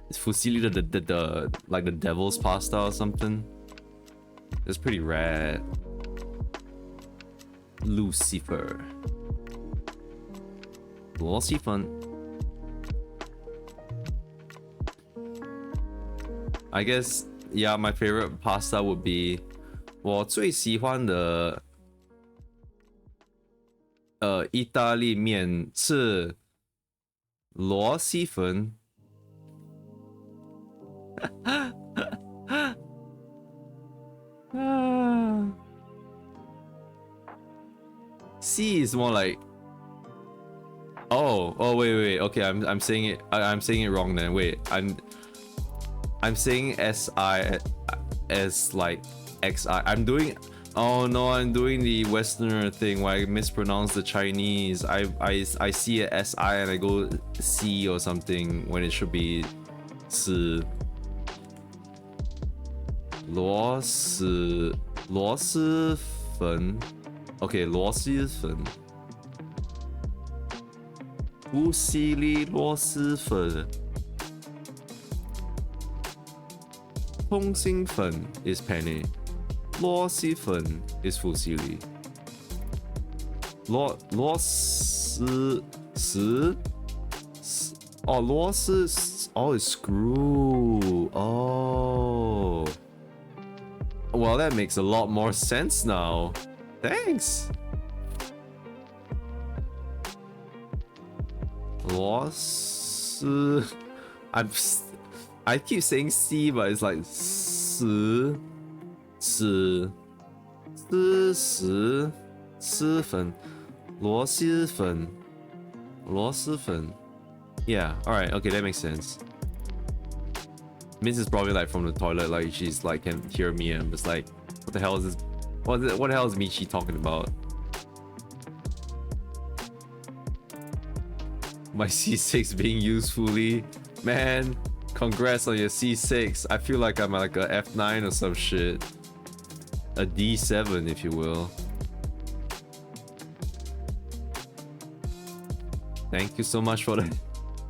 Is fusilli the like the devil's pasta or something? That's pretty rad. Lucifer. 螺蛳粉 I guess, yeah, my favorite pasta would be 我最喜欢的意大利面是螺蛳粉 C is more like wait okay I'm saying it I'm saying it wrong then wait I'm saying SI as like XI I'm doing I'm doing the Westerner thing where I mispronounce the Chinese I see it SI and I go C or something when it should be 是螺蛳粉 Okay 螺蛳粉 fusilli 螺蛳粉 通心粉 is penne 螺蛳粉 is fusilli 螺蛳it's screw well that makes a lot more sense now thanks 螺蛳 I keep saying C but it's like 死粉螺蛳粉 Yeah, alright, okay, that makes sense. Miss is probably like from the toilet, like she's like can hear me and it's like, what the hell is this? What the hell is Michi talking about? My C6 being used fully. Man, congrats on your C6. I feel like I'm like a F9 or some shit. A D7 if you will. Thank you so much for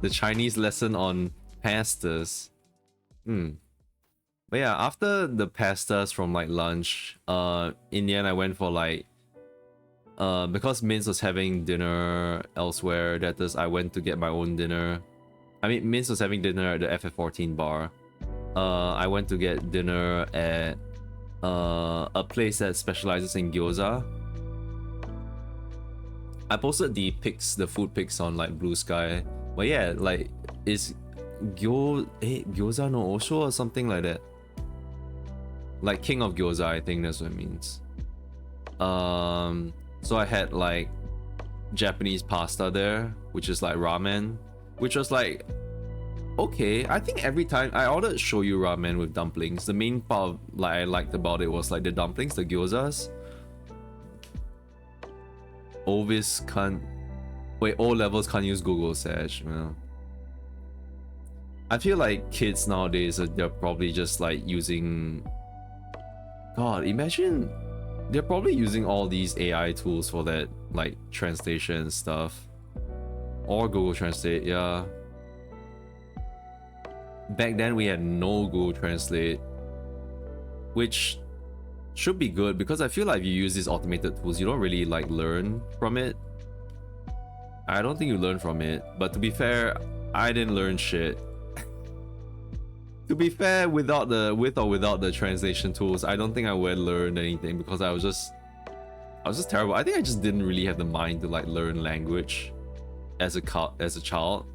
the Chinese lesson on pastas. But yeah, after the pastas from like lunch, in the end I went for like because Mince was having dinner elsewhere, that is I went to get my own dinner. I mean Mince was having dinner at the FF14 bar. I went to get dinner at a place that specializes in gyoza. I posted the pics, the food pics on like Blue Sky. But yeah, like is gyoza no osho or something like that. Like king of gyoza, I think that's what it means. So I had like Japanese pasta there, which is like ramen, which was like okay. I think every time I ordered shoyu ramen with dumplings, the main part of, like I liked about it was like the dumplings, the gyozas. Ovis can't wait. O levels can't use Google search. Well, I feel like kids nowadays they're probably just like using. God, imagine they're probably using all these AI tools for that, like translation stuff, or Google Translate. Yeah. Back then we had no Google Translate, which should be good because I feel like if you use these automated tools, you don't really like learn from it. I don't think you learn from it, but to be fair, I didn't learn shit. To be fair, without the with or without the translation tools, I don't think I would have learned anything because I was just terrible. I think I just didn't really have the mind to like learn language as a child.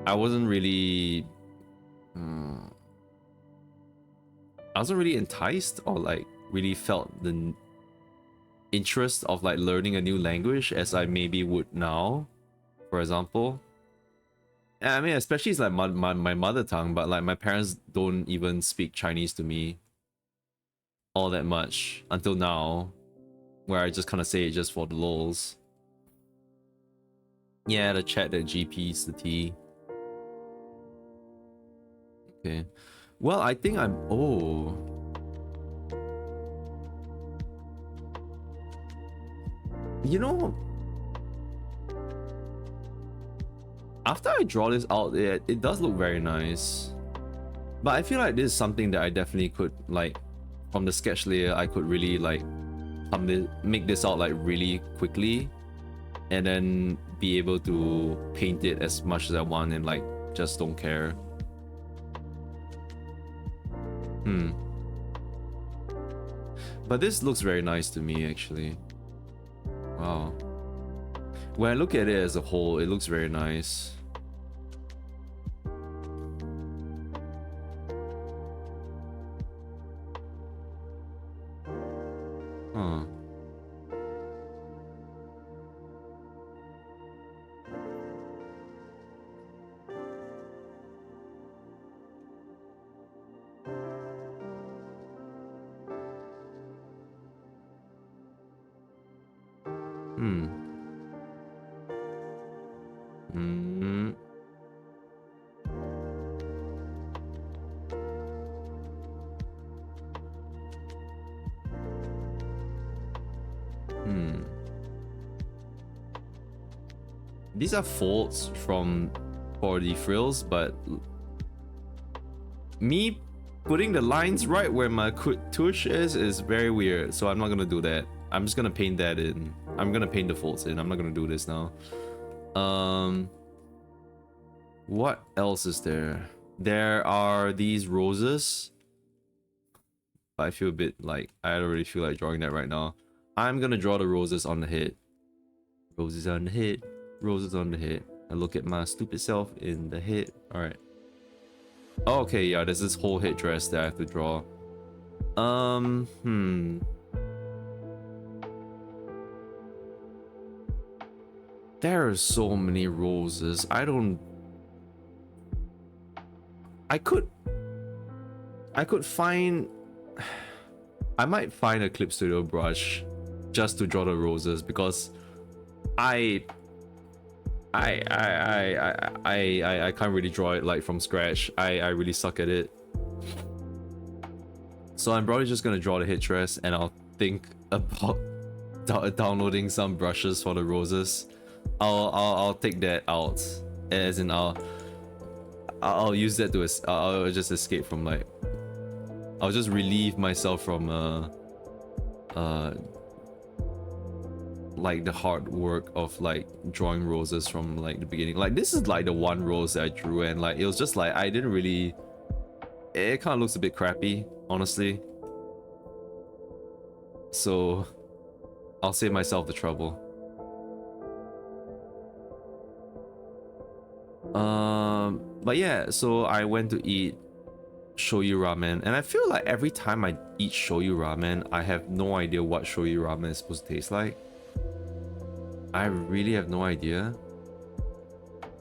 I wasn't really I wasn't really enticed or like really felt the interest of like learning a new language as I maybe would now, for example. I mean, especially it's like my mother tongue, but like my parents don't even speak Chinese to me all that much until now, where I just kind of say it just for the lols. Yeah, the chat that GP's the T. Okay. Well, I think I'm... Oh. You know... After I draw this out, it does look very nice. But I feel like this is something that I definitely could, like... From the sketch layer, I could really, like... make this out, like, really quickly. And then be able to paint it as much as I want and, like, just don't care. But this looks very nice to me, actually. Wow. When I look at it as a whole, it looks very nice. Huh. These are folds for the frills, but me putting the lines right where my tush is very weird, so I'm not gonna do that. I'm just gonna paint that in. I'm gonna paint the folds in. I'm not gonna do this now. What else is there? There are these roses. I feel a bit like I don't really feel like drawing that right now. I'm gonna draw the roses on the head. Roses on the head. Roses on the head. I look at my stupid self in the head. Alright. Oh, okay, yeah, there's this whole headdress that I have to draw. There are so many roses. I could find... I might find a Clip Studio brush just to draw the roses because I can't really draw it like from scratch. I really suck at it. So I'm probably just gonna draw the headdress and I'll think about downloading some brushes for the roses. I'll take that out, as in I'll use that to I'll just escape from like I'll just relieve myself from like the hard work of like drawing roses from like the beginning. Like this is like the one rose that I drew and like it was just like I didn't really, it kind of looks a bit crappy, honestly. So I'll save myself the trouble. But yeah, so I went to eat shoyu ramen and I feel like every time I eat shoyu ramen I have no idea what shoyu ramen is supposed to taste like. I really have no idea.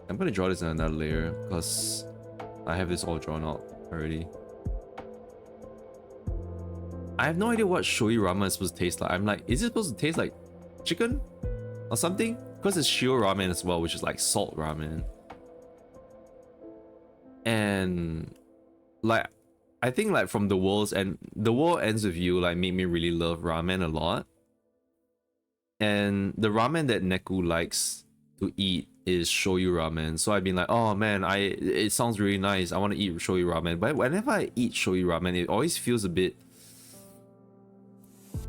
I'm gonna draw this in another layer because I have this all drawn out already. I have no idea what shoyu ramen is supposed to taste like. I'm like, is it supposed to taste like chicken or something? Because it's shio ramen as well, which is like salt ramen. And like, I think like from the world ends with you like made me really love ramen a lot. And the ramen that Neku likes to eat is shoyu ramen. So I've been like, oh man, it sounds really nice. I want to eat shoyu ramen. But whenever I eat shoyu ramen, it always feels a bit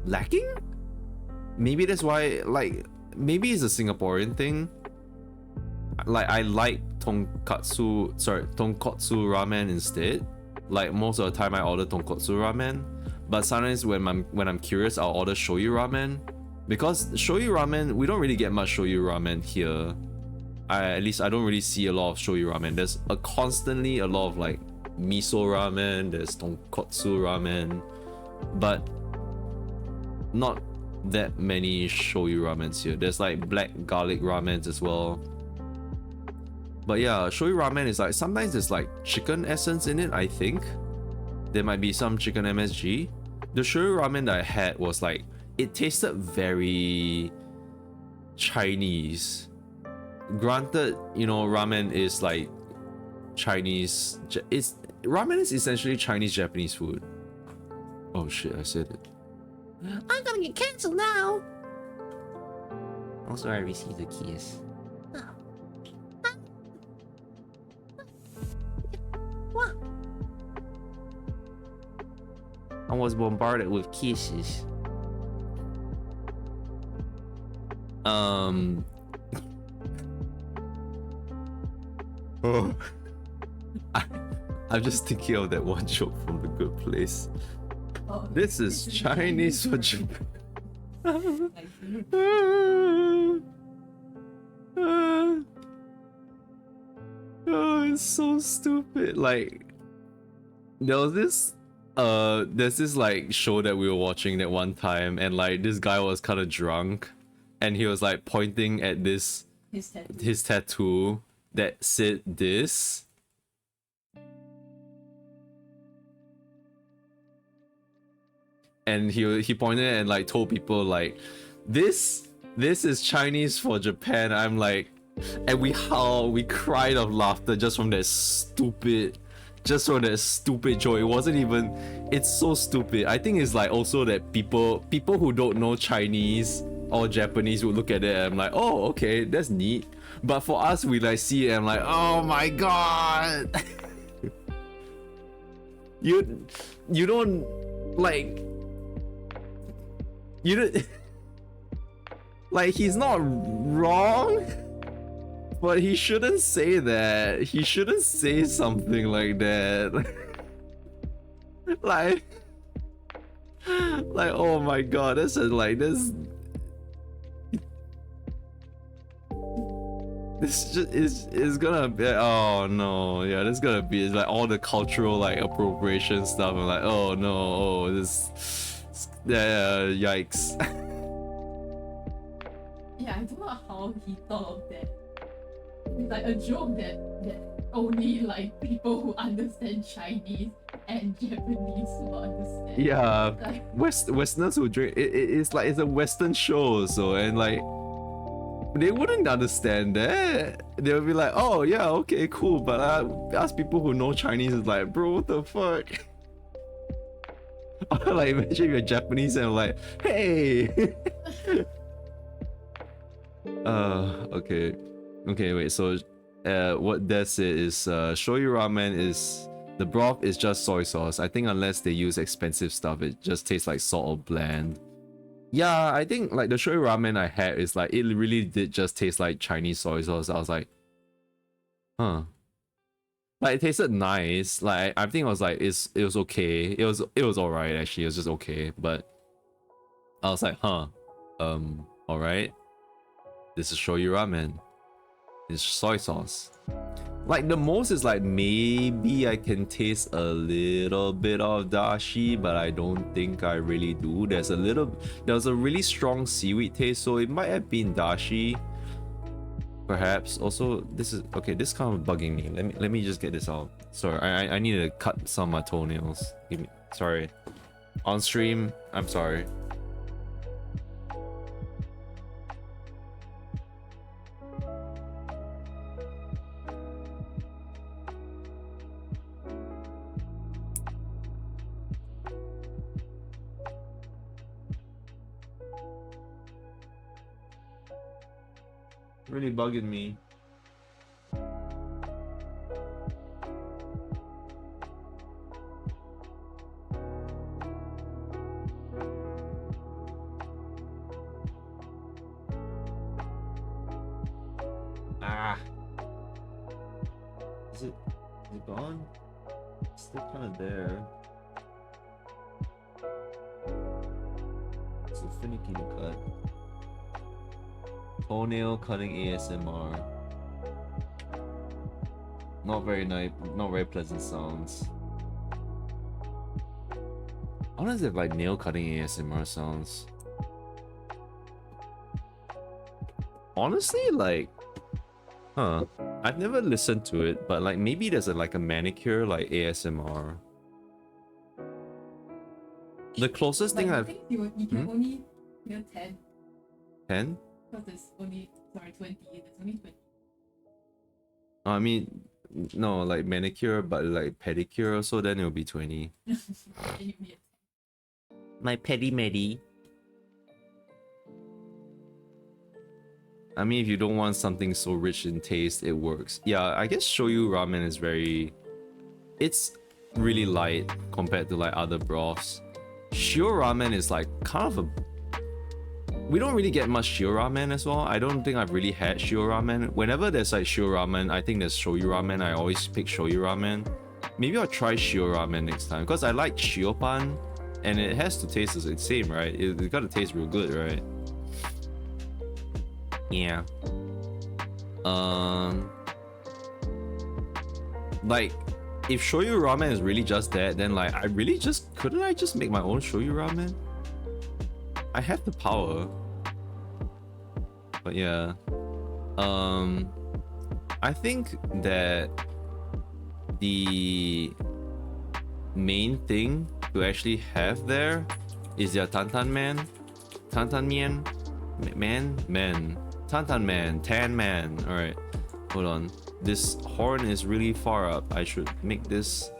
lacking. Maybe that's why, like, maybe it's a Singaporean thing. Like, I like tonkotsu ramen instead. Like, most of the time I order tonkotsu ramen, but sometimes when I'm curious, I'll order shoyu ramen, because shoyu ramen, we don't really get much shoyu ramen here. At least I don't really see a lot of shoyu ramen. There's constantly a lot of like miso ramen, there's tonkotsu ramen, but not that many shoyu ramens here. There's like black garlic ramens as well. But yeah, shoyu ramen is like, sometimes there's like chicken essence in it, I think. There might be some chicken MSG. The shoyu ramen that I had was like, it tasted very Chinese. Granted, you know, ramen is like Chinese. Ramen is essentially Chinese Japanese food. Oh shit, I said it. I'm gonna get cancelled now. Also, I received the keys. What? I was bombarded with kisses. Oh. I'm just thinking of that one joke from The Good Place. Oh, This is Chinese for Japan. Oh, it's so stupid. Like, there's this like show that we were watching that one time, and like this guy was kind of drunk, and he was like pointing at his tattoo that said this. And he pointed and like told people like, this is Chinese for Japan. I'm like, and we cried of laughter just from that stupid joke. It wasn't even, it's so stupid. I think it's like also that people who don't know Chinese or Japanese would look at it and I'm like, oh okay, that's neat. But for us, we like see it and I'm like, oh my god. you don't like, you don't like, he's not wrong, but he shouldn't say that. He shouldn't say something like that. like oh my god, this is like this just is gonna be, oh no, yeah, this is gonna be, it's like all the cultural like appropriation stuff. I'm like, oh no, oh this, yikes. Yeah, I don't know how he thought of that. It's like a joke that only like people who understand Chinese and Japanese will understand. Yeah, Like, Westerners who drink it's like, it's a Western show, so, and like they wouldn't understand that. They'll be like, oh yeah, okay, cool, but ask people who know Chinese, is like, bro, what the fuck. Like, imagine you're Japanese and like, hey. Okay, wait, so what that's it is, shoyu ramen is, the broth is just soy sauce. I think unless they use expensive stuff, it just tastes like salt or bland. Yeah, I think like the shoyu ramen I had is like, it really did just taste like Chinese soy sauce. I was like, huh. Like, it tasted nice. Like, I think I was like, it was okay. It was alright actually. It was just okay. But I was like, huh. Alright. This is shoyu ramen. It's soy sauce. Like, the most is like, maybe I can taste a little bit of dashi, but I don't think I really do. There was a really strong seaweed taste, so it might have been dashi. Perhaps also this is okay. This kind of bugging me. Let me just get this out. Sorry, I need to cut some of my toenails. Sorry. On stream, I'm sorry. Really bugging me. Ah. Is it gone? It's still kind of there. It's so finicky to cut. Toenail cutting ASMR. Not very nice, not very pleasant sounds. I wonder if they have like nail cutting ASMR sounds. Honestly, like, huh? I've never listened to it, but like maybe there's like a manicure like ASMR. The closest thing I I've think you can only hear 10. 10? Because there's only 20. There's only 20. I mean, no, like manicure, but like pedicure, so then it'll be 20. My petty Medi. I mean, if you don't want something so rich in taste, it works. Yeah, I guess shoyu ramen is very... It's really light compared to like other broths. Shio ramen is like kind of a... We don't really get much shio ramen as well. I don't think I've really had shio ramen. Whenever there's like shio ramen, I think there's shoyu ramen. I always pick shoyu ramen. Maybe I'll try shio ramen next time because I like shiopan and it has to taste the same, right? It gotta taste real good, right? Yeah. Like, if shoyu ramen is really just that, then like couldn't I just make my own shoyu ramen? I have the power. But yeah. I think that the main thing to actually have there is their tantan man. Tantan mian? Tantan man. Tan man. Alright. Hold on. This horn is really far up. I should make this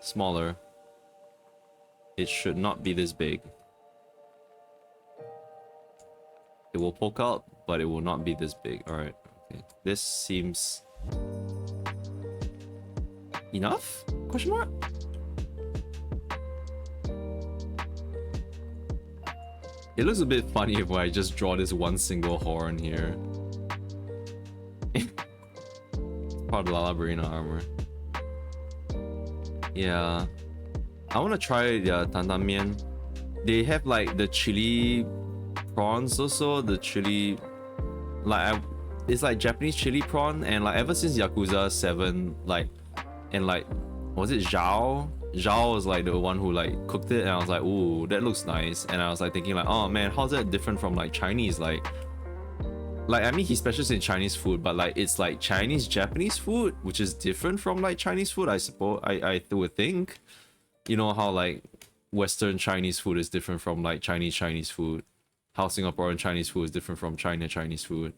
smaller. It should not be this big. It will poke out, but it will not be this big. Alright. Okay. This seems enough? Question mark? It looks a bit funny if I just draw this one single horn here. Part of Lala Barina armor. Yeah. I want to try the tantan mian. They have like the chili prawns also. The chili... Like, it's like Japanese chili prawn. And like ever since Yakuza 7, like... And like... Was it Zhao? Zhao was like the one who like cooked it and I was like, ooh, that looks nice. And I was like thinking like, oh man, how's that different from like Chinese? Like I mean, he specializes in Chinese food, but like it's like Chinese Japanese food, which is different from like Chinese food, I suppose. I would think. You know how like Western Chinese food is different from like Chinese food. How Singaporean Chinese food is different from Chinese food.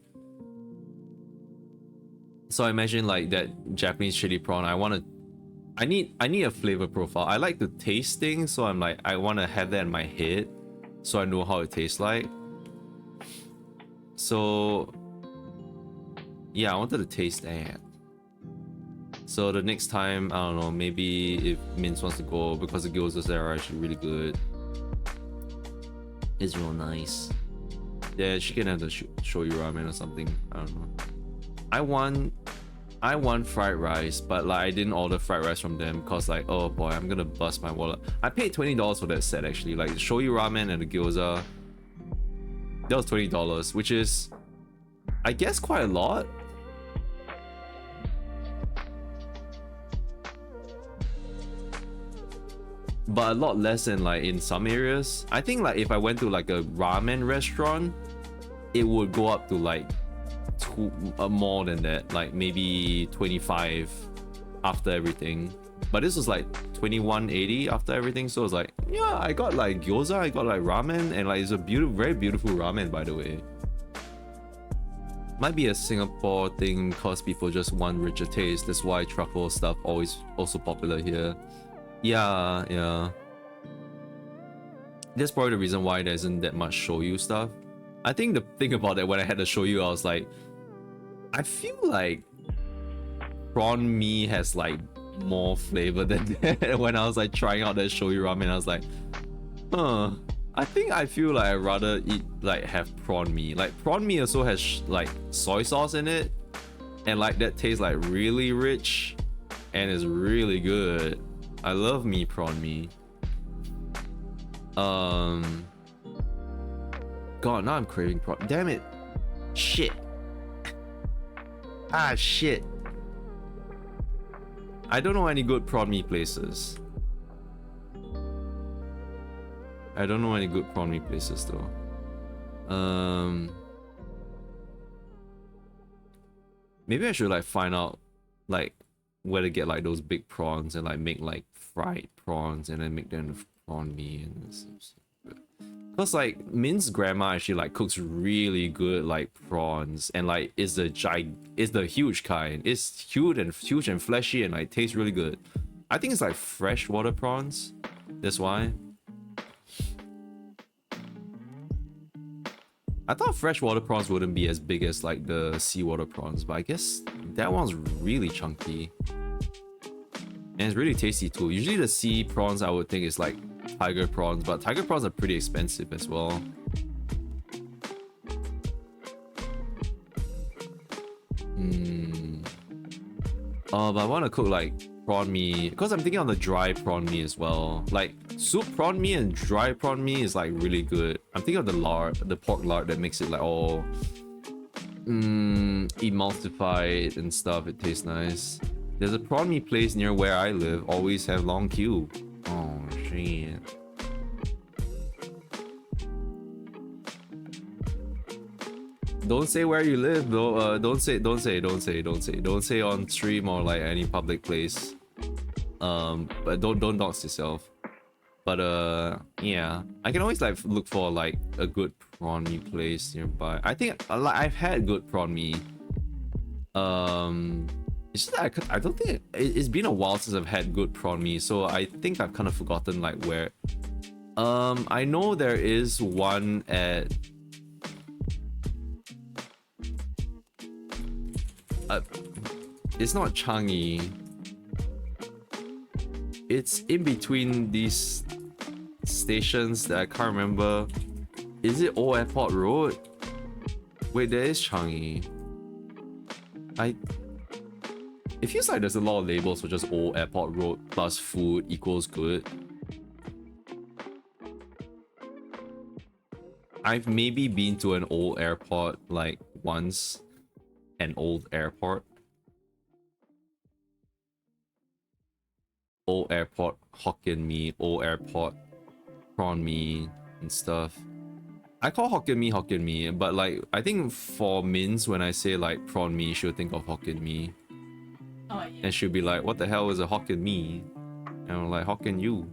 So I imagine like that Japanese chili prawn, I need a flavor profile. I like to taste things, so I'm like, I want to have that in my head so I know how it tastes like. So yeah, I wanted to taste that. So the next time, I don't know, maybe if Mince wants to go, because the gyozas there are actually really good. It's real nice. Yeah, she can have the shoyu ramen or something. I don't know. I want fried rice, but like I didn't order fried rice from them because like, oh boy, I'm gonna bust my wallet. I paid $20 for that set actually, like the shoyu ramen and the gyoza. That was $20, which is, I guess, quite a lot. But a lot less than like in some areas. I think like if I went to like a ramen restaurant, it would go up to like more than that, like maybe 25 after everything. But this was like 21.80 after everything, so it was like, yeah, I got like gyoza, I got like ramen, and like it's a very beautiful ramen, by the way. Might be a Singapore thing cause people just want richer taste. That's why truffle stuff always also popular here. Yeah. That's probably the reason why there isn't that much shoyu stuff. I think the thing about that, when I had the shoyu, I was like, I feel like prawn mee has like more flavor than that. When I was like trying out that shoyu ramen, I was like, I feel like I'd rather eat have prawn mee. Like prawn mee also has like soy sauce in it, and like that tastes like really rich and is really good. I love prawn mee. God, now I'm craving prawn. Damn it. Shit. Shit. I don't know any good prawn mee places. Though. Maybe I should like find out like where to get like those big prawns and like make like fried prawns and then make them with prawn mee and stuff. Cause like Min's grandma actually like cooks really good like prawns, and like it's the huge kind. It's huge and fleshy and like tastes really good. I think it's like freshwater prawns. That's why. I thought freshwater prawns wouldn't be as big as like the seawater prawns, but I guess that one's really chunky. And it's really tasty too. Usually the sea prawns I would think is like tiger prawns, but tiger prawns are pretty expensive as well. But I want to cook like prawn mee, because I'm thinking on the dry prawn mee as well. Like soup prawn mee and dry prawn mee is like really good. I'm thinking of the lard, the pork lard that makes it like all emulsified and stuff. It tastes nice. There's a prawn mee place near where I live, always have long queue. Oh shit. Don't say where you live though. Don't say on stream or like any public place. But don't dox yourself. But yeah, I can always like look for like a good prawn mee place nearby. I think I've had good prawn mee. It's just that I don't think it's been a while since I've had good prawn mee, so I think I've kind of forgotten like where. I know there is one at. It's not Changi. It's in between these stations that I can't remember. Is it Old Airport Road? Wait, there is Changi. It feels like there's a lot of labels for just Old Airport Road plus food equals good. I've maybe been to an old airport like once. An old airport. Old airport Hokkien mee, old airport prawn mee and stuff. I call Hokkien mee, but like I think for Mins, when I say like prawn mee, she'll think of Hokkien mee. Oh, yeah. And she'll be like, what the hell is a Hokkien mee? And I'm like, Hokkien you.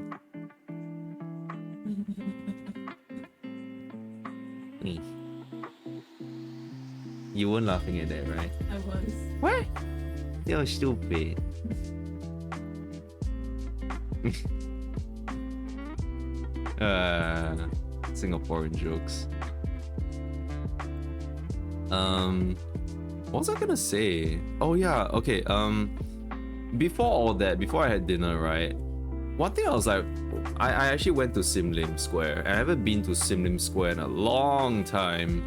You weren't laughing at that, right? I was. What? You're stupid. Singaporean jokes. What was I gonna say? Oh yeah, okay. Before all that, before I had dinner, right? One thing I was like, I actually went to Sim Lim Square, and I haven't been to Sim Lim Square in a long time.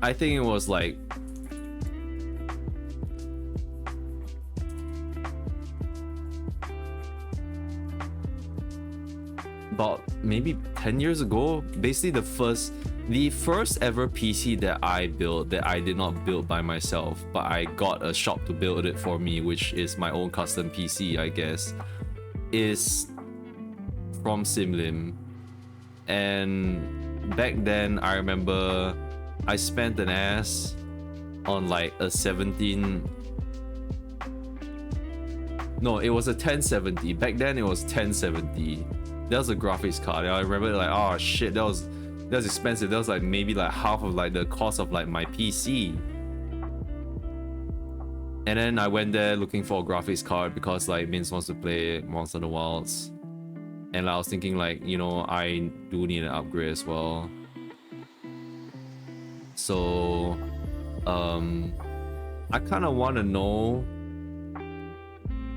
I think it was like about maybe 10 years ago. Basically the first ever PC that I built, that I did not build by myself, but I got a shop to build it for me, which is my own custom PC, I guess, is from Sim Lim. And back then I remember I spent an ass on like a 17. No, it was a 1070. Back then it was 1070. That was a graphics card. I remember like, oh shit, that was expensive. That was like maybe like half of like the cost of like my PC. And then I went there looking for a graphics card because like Minz wants to play Monster Hunter Wilds. And I was thinking like, you know, I do need an upgrade as well. So I kind of want to know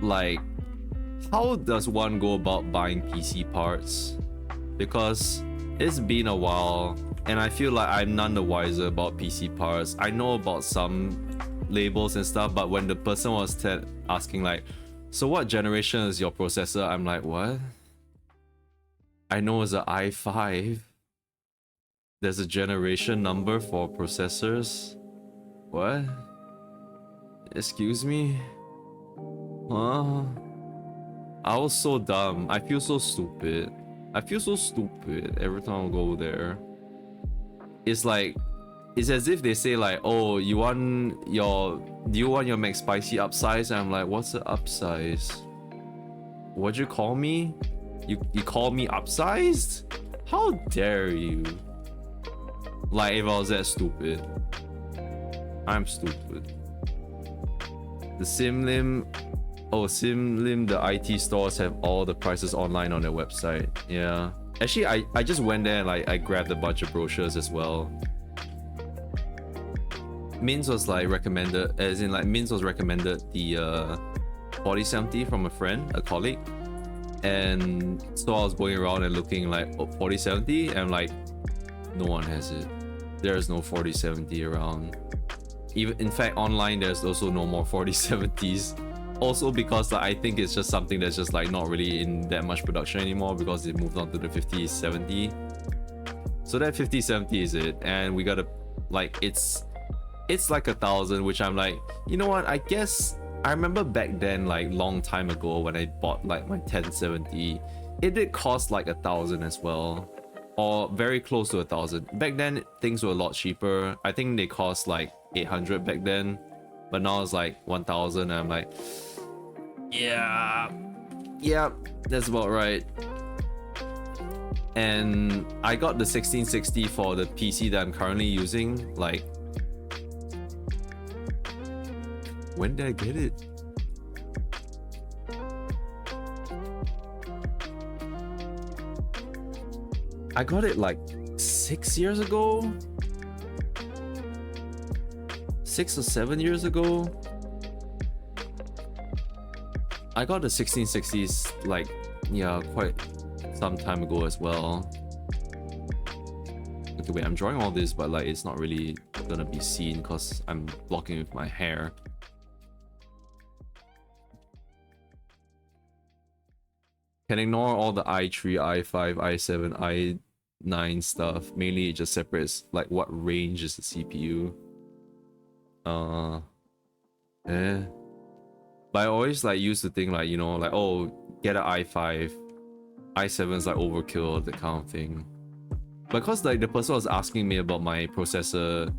like how does one go about buying PC parts, because it's been a while and I feel like I'm none the wiser about PC parts. I know about some labels and stuff, but when the person was asking like, so what generation is your processor, I'm like, what? I know it's an i5. There's a generation number for processors. What? Excuse me? Huh? I was so dumb. I feel so stupid. I feel so stupid every time I go there. It's like, it's as if they say like, oh, do you want your McSpicy upsize? And I'm like, what's the upsize? What'd you call me? You call me upsized? How dare you? Like if I was that stupid. I'm stupid. The SimLim, the IT stores have all the prices online on their website. Yeah. Actually, I just went there and like I grabbed a bunch of brochures as well. Minz was like recommended, as in like Minz was recommended the 4070 from a friend, a colleague. And so I was going around and looking like 4070 and like no one has it. There's no 4070 around. Even in fact online there's also no more 4070s. Also because like, I think it's just something that's just like not really in that much production anymore because it moved on to the 5070. So that 5070 is it, and we gotta like it's like 1,000, which I'm like, you know what, I guess I remember back then like long time ago when I bought like my 1070, it did cost like 1,000 as well, or very close to 1,000. Back then things were a lot cheaper. I think they cost like 800 back then, but now it's like 1,000 and I'm like, yeah, that's about right. And I got the 1660 for the PC that I'm currently using. Like, when did I get it? I got it like 6 years ago? 6 or 7 years ago? I got the 1660s like, yeah, quite some time ago as well. Okay, wait, I'm drawing all this, but like it's not really gonna be seen because I'm blocking with my hair. Can ignore all the i3, i5, i7, i9 stuff. Mainly it just separates like what range is the CPU. But I always like use the thing like, you know, like, oh, get an i5, i7 is like overkill, that kind of thing. Because like the person was asking me about my processor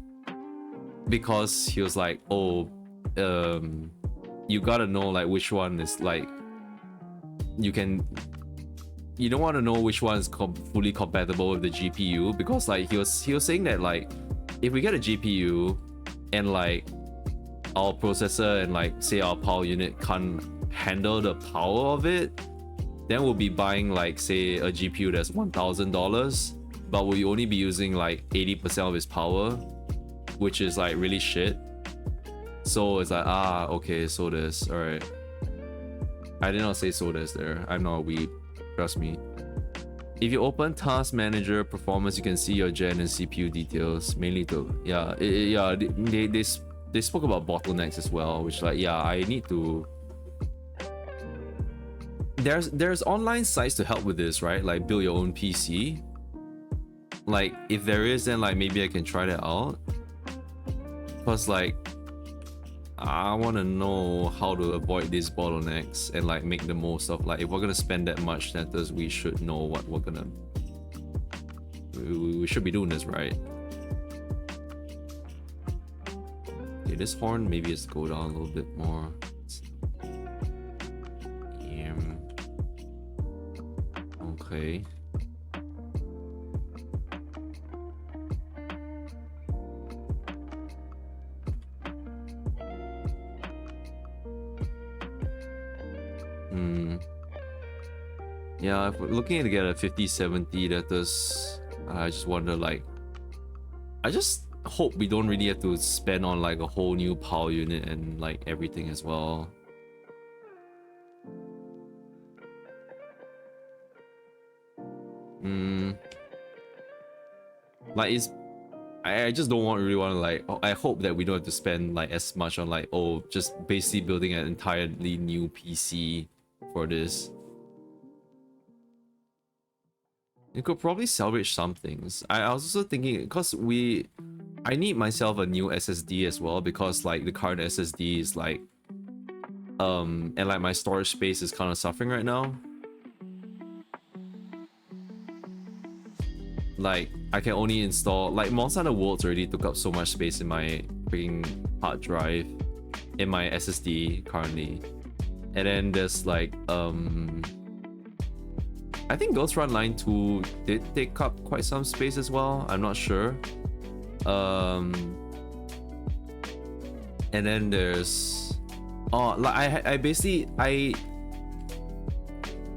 because he was like, oh, you gotta know like which one is like, you don't want to know which one is fully compatible with the GPU, because like he was saying that like if we get a GPU and like our processor and like say our power unit can't handle the power of it, then we'll be buying like say a GPU that's $1,000, but we'll only be using like 80% of its power, which is like really shit. So it's like, ah, okay, so this, all right. I did not say so this there. I'm not a weeb, trust me. If you open Task Manager Performance, you can see your gen and CPU details, mainly to, yeah, they spoke about bottlenecks as well, which like, yeah, I need to. There's online sites to help with this, right? Like build your own PC. Like if there is, then like maybe I can try that out. Plus like, I want to know how to avoid these bottlenecks and like make the most of, like, if we're gonna spend that much data, we should know what we're gonna, we should be doing this right. Okay, this horn maybe has to go down a little bit more. Okay. Yeah, if we're looking to get a 5070, that does. I just wonder, like, I just hope we don't really have to spend on like a whole new power unit and like everything as well. Like, it's, I just don't really want to, like, I hope that we don't have to spend like as much on like, oh, just basically building an entirely new PC for this. You could probably salvage some things. I was also thinking, because I need myself a new SSD as well, because like the current SSD is like, and like my storage space is kind of suffering right now. Like, I can only install, like, Monster Hunter Worlds already took up so much space in my freaking hard drive, in my SSD currently. And then there's like, I think Ghost Run Line 2 did take up quite some space as well. I'm not sure. And then there's, oh, like I basically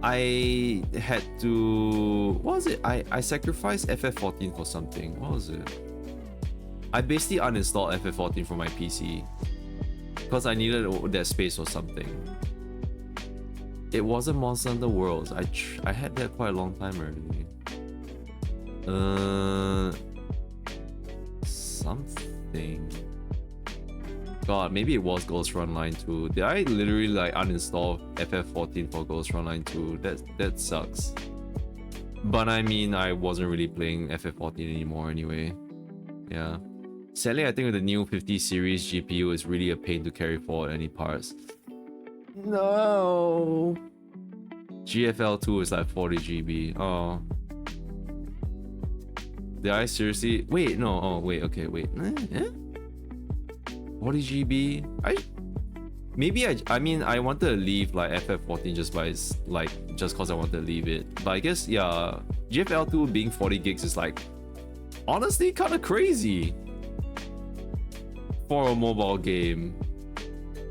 I had to, what was it? I sacrificed FF14 for something. What was it? I basically uninstalled FF14 from my PC because I needed that space or something. It wasn't Monster Hunter Worlds. I had that quite a long time already. Something. God, maybe it was Ghost Run Line 2. Did I literally like uninstall FF14 for Ghost Run Line 2? That sucks. But I mean, I wasn't really playing FF14 anymore anyway. Yeah. Sadly, I think with the new 50 series GPU, it's really a pain to carry forward any parts. No. GFL2 is like 40 GB. Oh. Did I seriously? Wait, no. Oh, wait. Okay, wait. 40 GB. I mean, I wanted to leave like FF14 just because I wanted to leave it. But I guess, yeah, GFL2 being 40 gigs is like honestly kind of crazy for a mobile game.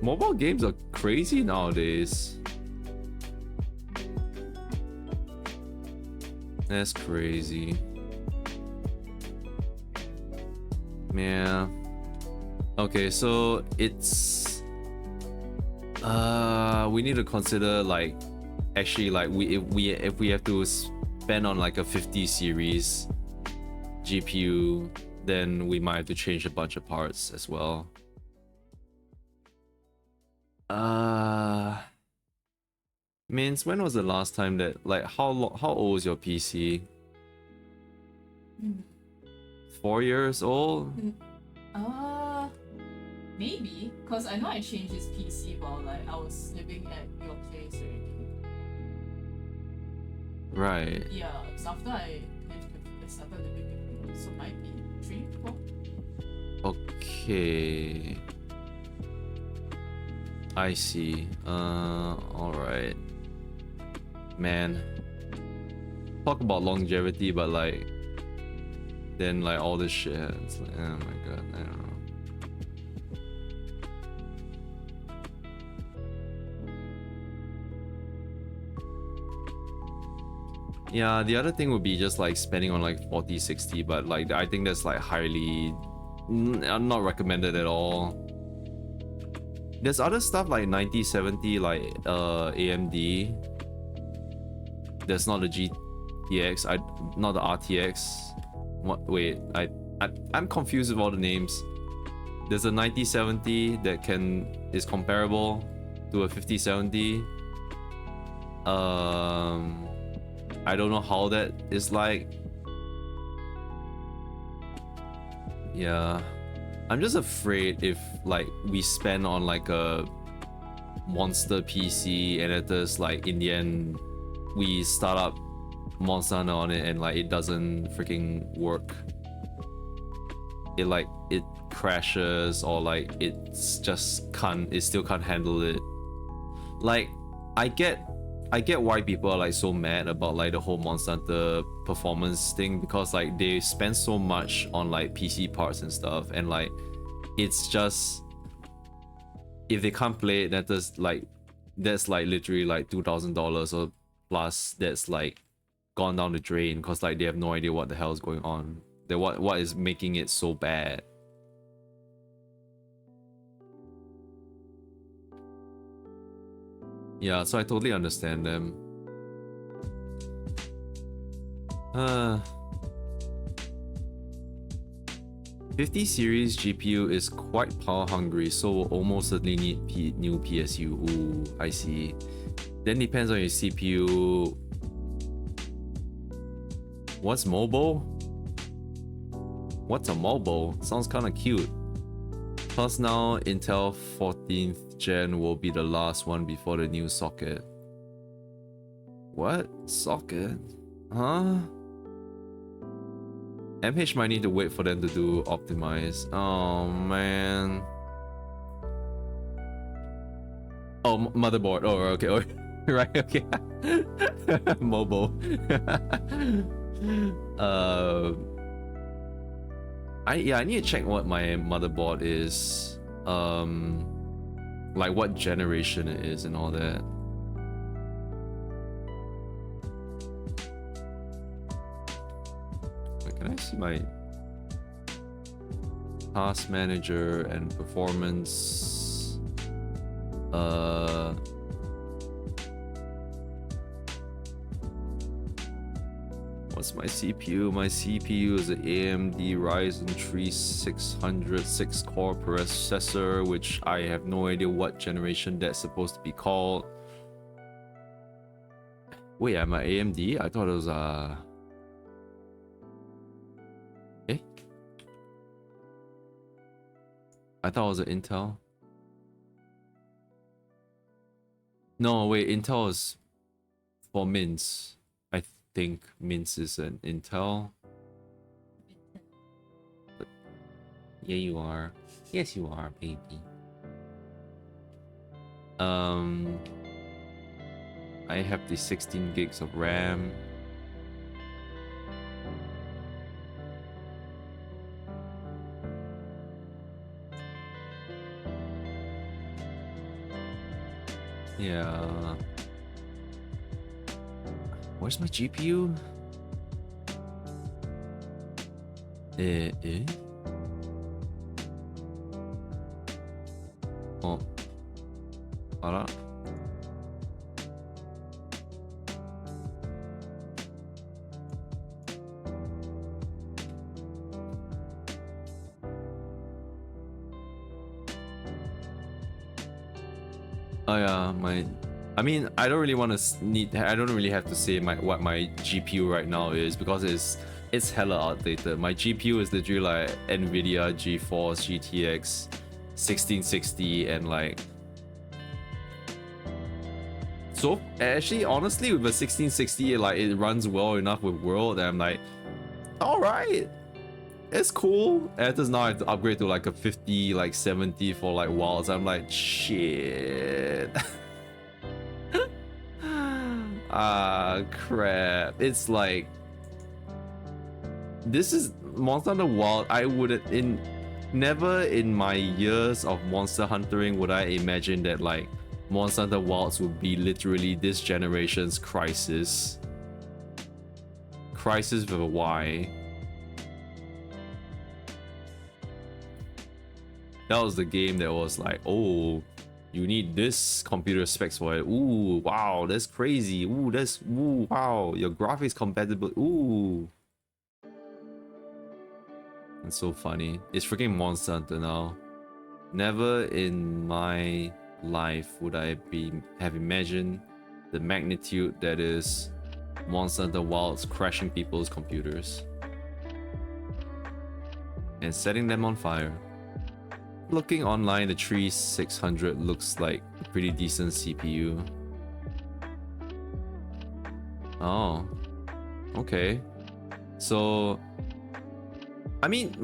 Mobile games are crazy nowadays. That's crazy. Yeah. Okay, so it's we need to consider like actually like if we have to spend on like a 50 series GPU, then we might have to change a bunch of parts as well. Means when was the last time that, like, how old is your PC? 4 years old? Maybe, because I know I changed his PC while like I was living at your place already. Right. Yeah, it's after I started living with you, so might be 3, 4. Okay. I see. Alright. Man. Talk about longevity, but like then like all this shit. It's like, oh my god, I don't know. Yeah, the other thing would be just like spending on like 40, 60, but like I think that's like highly not recommended at all. There's other stuff like 9070, like AMD. That's not the GTX, not the RTX. What? Wait, I'm confused with all the names. There's a 9070 that is comparable to a 5070. I don't know how that is like. Yeah. I'm just afraid if like we spend on like a monster PC and it does like in the end we start up Monster Hunter on it and like it doesn't freaking work. It crashes or like it still can't handle it. Like I get why people are like so mad about like the whole Monster Hunter performance thing, because like they spend so much on like PC parts and stuff, and like it's just, if they can't play it, that's like literally like $2,000 or plus that's like gone down the drain, because like they have no idea what the hell is going on. What is making it so bad. Yeah, so I totally understand them. 50 series GPU is quite power hungry, so will almost certainly need new PSU. Ooh, I see. Then depends on your CPU. What's mobile? What's a mobile? Sounds kind of cute. Plus now Intel 14th gen will be the last one before the new socket. What? Socket? Huh? MH might need to wait for them to do optimize. Oh man. Oh, motherboard. Oh, okay. Oh, right, okay. Mobile. I need to check what my motherboard is. Like what generation it is and all that. Wait, can I see my task manager and performance? What's my CPU? My CPU is an AMD Ryzen 3 600 6-core processor, which I have no idea what generation that's supposed to be called. Wait, I'm an AMD? I thought it was Eh? I thought it was an Intel. No, wait, Intel is for Mints. I think Mints is an Intel. But yeah, you are. Yes, you are, baby. I have the 16 gigs of RAM. Yeah. Where's my GPU? Oh. Hold. Oh yeah, I mean, I don't really want to I don't really have to say what my GPU right now is, because it's hella outdated. My GPU is literally like Nvidia GeForce GTX 1660, and like, so actually honestly with a 1660, like it runs well enough with World, and I'm like, all right, it's cool. And just now I have to upgrade to like a 50, like 70 for like Wilds. I'm like, shit. Ah, crap. It's like, this is Monster Hunter Wild. I wouldn't, never in my years of Monster Huntering would I imagine that like Monster Hunter Wilds would be literally this generation's Crisis. Crisis with a Y. That was the game that was like, oh, you need this computer specs for it. Ooh, wow, that's crazy. Ooh, wow, your graphics compatible. Ooh. It's so funny. It's freaking Monster Hunter now. Never in my life would I have imagined the magnitude that is Monster Hunter Wilds crashing people's computers and setting them on fire. Looking online, the 3600 looks like a pretty decent CPU. Oh, okay. So, I mean,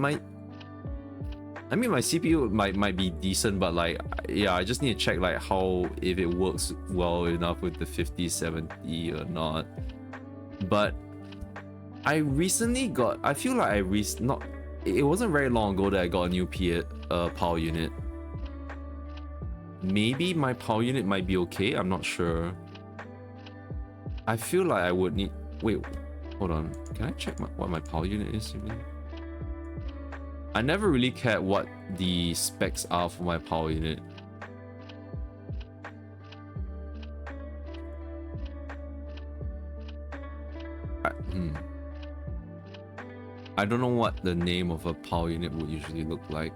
I mean, my CPU might be decent, but like, yeah, I just need to check like how if it works well enough with the 5070 or not. But I recently got, I feel like it wasn't very long ago that I got a new power unit. Maybe my power unit might be okay, I'm not sure. I feel like I would need, wait, hold on. Can I check what my power unit is even? I never really cared what the specs are for my power unit. I don't know what the name of a power unit would usually look like.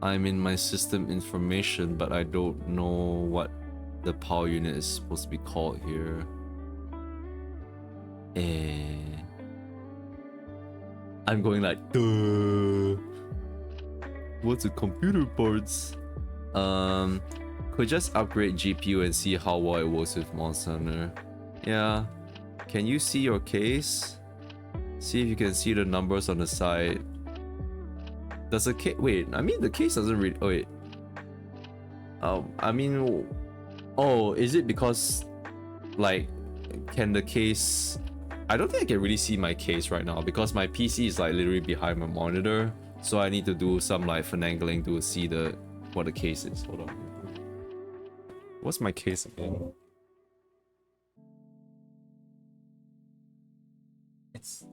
I'm in my system information, but I don't know what the power unit is supposed to be called here. I'm going like, duh. What's a computer parts? Could just upgrade GPU and see how well it works with Monster Hunter. Yeah. Can you see your case? See if you can see the numbers on the side. Does a case, wait, I mean the case doesn't really, oh wait. I mean, oh, is it because like, can the case, I don't think I can really see my case right now because my PC is like literally behind my monitor. So I need to do some like finagling to see what the case is. Hold on. What's my case again? It's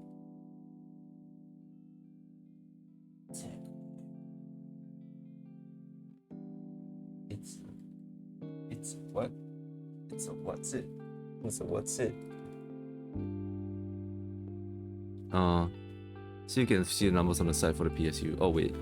what? It's a what's it? It's a what's it? So you can see the numbers on the side for the PSU. Oh wait.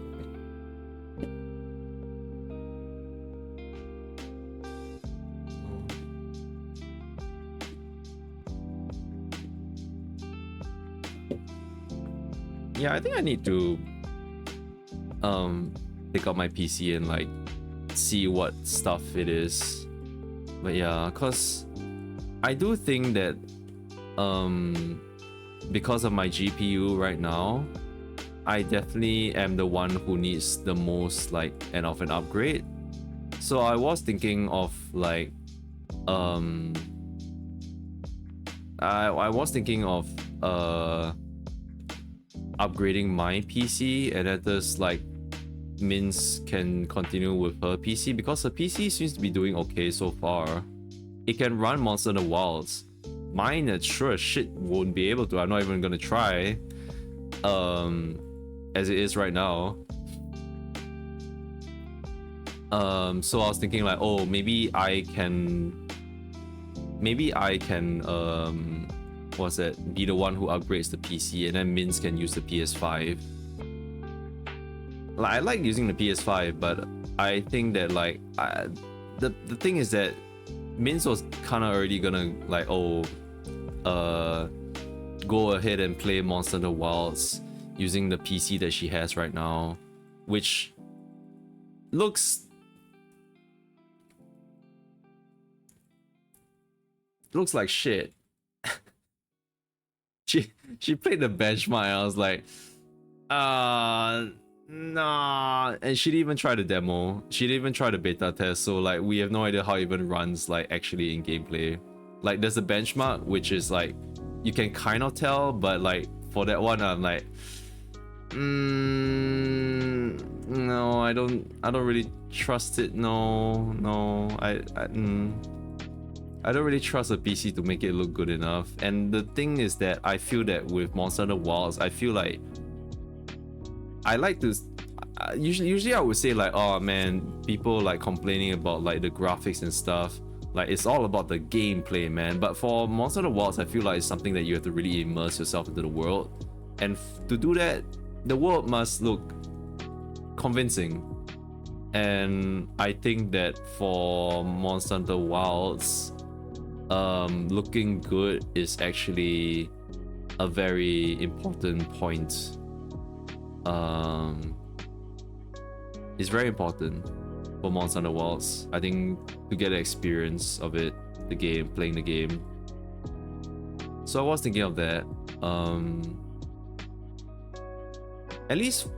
Yeah, I think I need to pick up my PC and like see what stuff it is. But yeah, cause I do think that because of my GPU right now, I definitely am the one who needs the most like an upgrade. So I was thinking of like I was thinking of upgrading my PC, and that just like Min's can continue with her PC because her PC seems to be doing okay so far. It can run Monster Hunter Wilds. Mine, sure as shit won't be able to. I'm not even gonna try. As it is right now. So I was thinking like, oh, maybe I can what's that? Be the one who upgrades the PC, and then Min's can use the PS5. Like, I like using the PS5, but I think that like the thing is that Min's was kind of already gonna like, oh, go ahead and play Monster Hunter Wilds using the PC that she has right now, which looks like shit. she played the benchmark, and I was like, nah. And she didn't even try the demo. She didn't even try the beta test. So like, we have no idea how it even runs like actually in gameplay. Like, there's a benchmark which is like you can kind of tell, but like for that one, I'm like, no, I don't really trust it. No, I don't really trust a PC to make it look good enough. And the thing is that I feel that with Monster Hunter Wilds, I feel like I like to usually I would say like, oh man, people like complaining about like the graphics and stuff. Like, it's all about the gameplay, man. But for Monster Hunter Wilds, I feel like it's something that you have to really immerse yourself into the world. And to do that, the world must look convincing. And I think that for Monster Hunter Wilds, looking good is actually a very important point. It's very important. for Monster Hunter Wilds. I think to get the experience of it, the game, playing the game. So I was thinking of that. At least,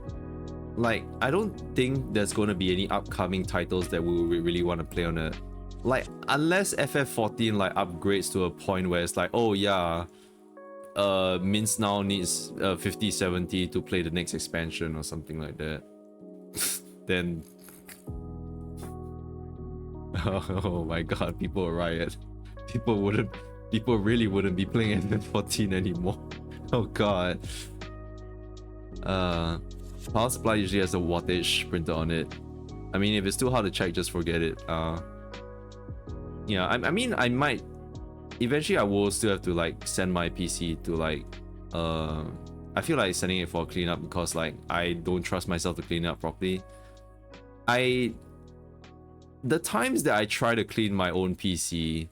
like, I don't think there's going to be any upcoming titles that we really want to play on it. Like, unless FF14 like upgrades to a point where it's like, oh yeah, Mince now needs 5070 to play the next expansion or something like that. Then oh my god, people will riot. People really wouldn't be playing FF14 anymore. Oh god. Power supply usually has a wattage printer on it. I mean, if it's too hard to check, just forget it. Yeah, I mean, I might eventually, I will still have to like send my PC to like I feel like sending it for a cleanup because like I don't trust myself to clean it up properly. The times that I try to clean my own PC,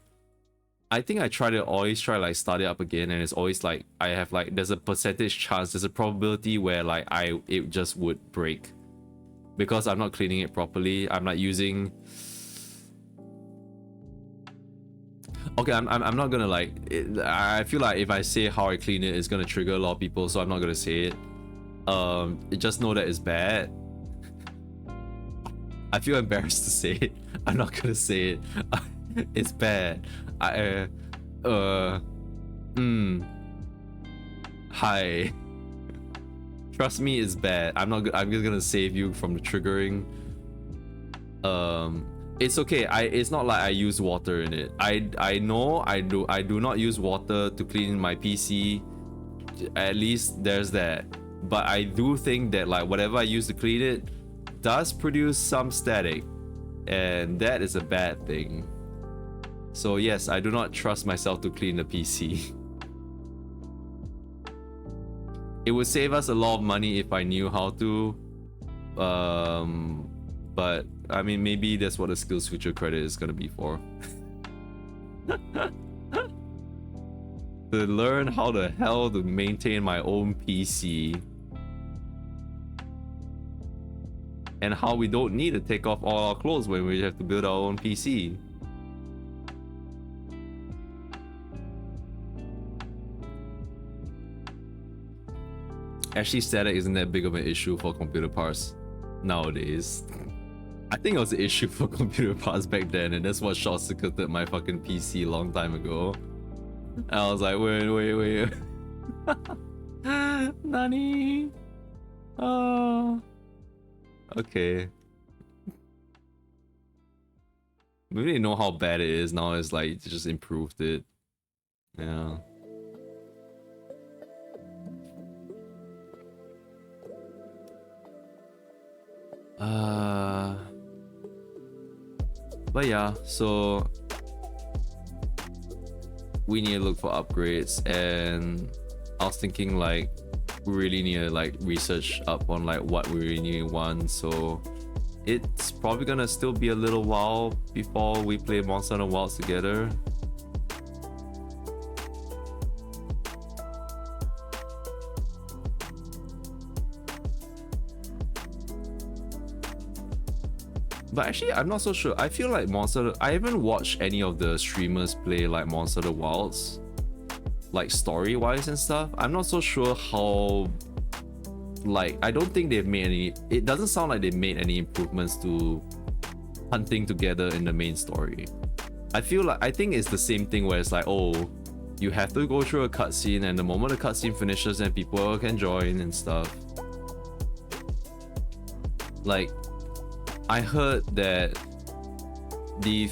I think I always try like start it up again, and it's always like I have like there's a percentage chance, there's a probability where like it just would break because I'm not cleaning it properly. I'm not using. Okay, I'm not gonna like. I feel like if I say how I clean it, it's gonna trigger a lot of people, so I'm not gonna say it. Just know that it's bad. I feel embarrassed to say it. I'm not gonna say it. It's bad. Hi. Trust me, it's bad. I'm just gonna save you from the triggering. It's okay. It's not like I use water in it. I know I do not use water to clean my PC. At least there's that. But I do think that like whatever I use to clean it does produce some static, and that is a bad thing. So yes, I do not trust myself to clean the PC. It would save us a lot of money if I knew how to. But I mean, maybe that's what the skills future credit is gonna be for. To learn how the hell to maintain my own PC. And how we don't need to take off all our clothes when we have to build our own PC. Actually, static isn't that big of an issue for computer parts nowadays. I think it was an issue for computer parts back then, and that's what short-circuited my fucking PC a long time ago. And I was like, wait. Nani? Oh. Okay. We didn't know how bad it is. Now it's like, it just improved it. Yeah. But yeah, so we need to look for upgrades, and I was thinking like we really need to like research up on like what we really want. So it's probably gonna still be a little while before we play Monster Hunter Wilds together. But actually, I'm not so sure. I feel like I haven't watched any of the streamers play like Monster Hunter Wilds, like story-wise and stuff. I'm not so sure how. Like, I don't think they've made any. It doesn't sound like they've made any improvements to hunting together in the main story. I think it's the same thing where it's like, oh, you have to go through a cutscene, and the moment the cutscene finishes, then people can join and stuff. Like, I heard that the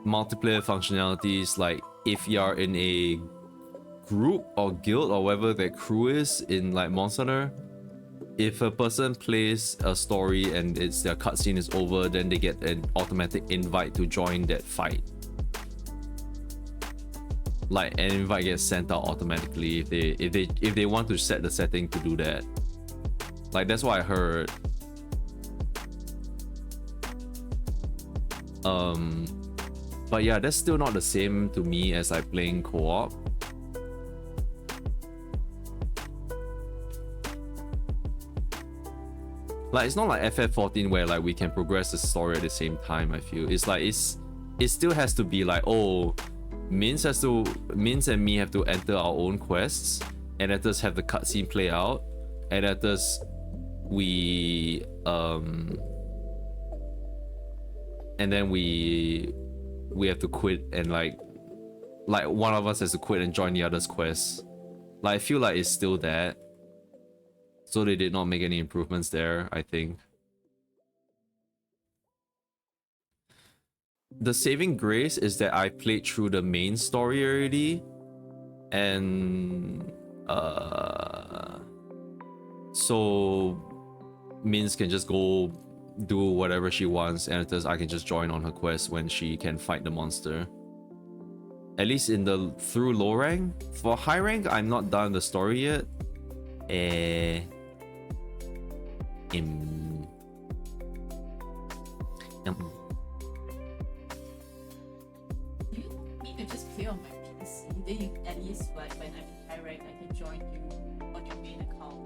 multiplayer functionalities, like if you're in a group or guild or whatever that crew is in like Monster Hunter, if a person plays a story and their cutscene is over, then they get an automatic invite to join that fight. Like an invite gets sent out automatically if they want to set the setting to do that. Like that's what I heard. But yeah, that's still not the same to me as like playing co-op. Like, it's not like FF14 where like we can progress the story at the same time. I feel it's like it still has to be like, oh, Minz and me have to enter our own quests, and at this have the cutscene play out, and at this we and then we have to quit, and like one of us has to quit and join the other's quest. Like, I feel like it's still that. So they did not make any improvements there, I think. The saving grace is that I played through the main story already, and so Minz can just go do whatever she wants, and I can just join on her quest when she can fight the monster. At least in the through low rank. For high rank, I'm not done the story yet. You need to just play on my PC. Then you at least like when I'm in high rank, I can join you on your main account.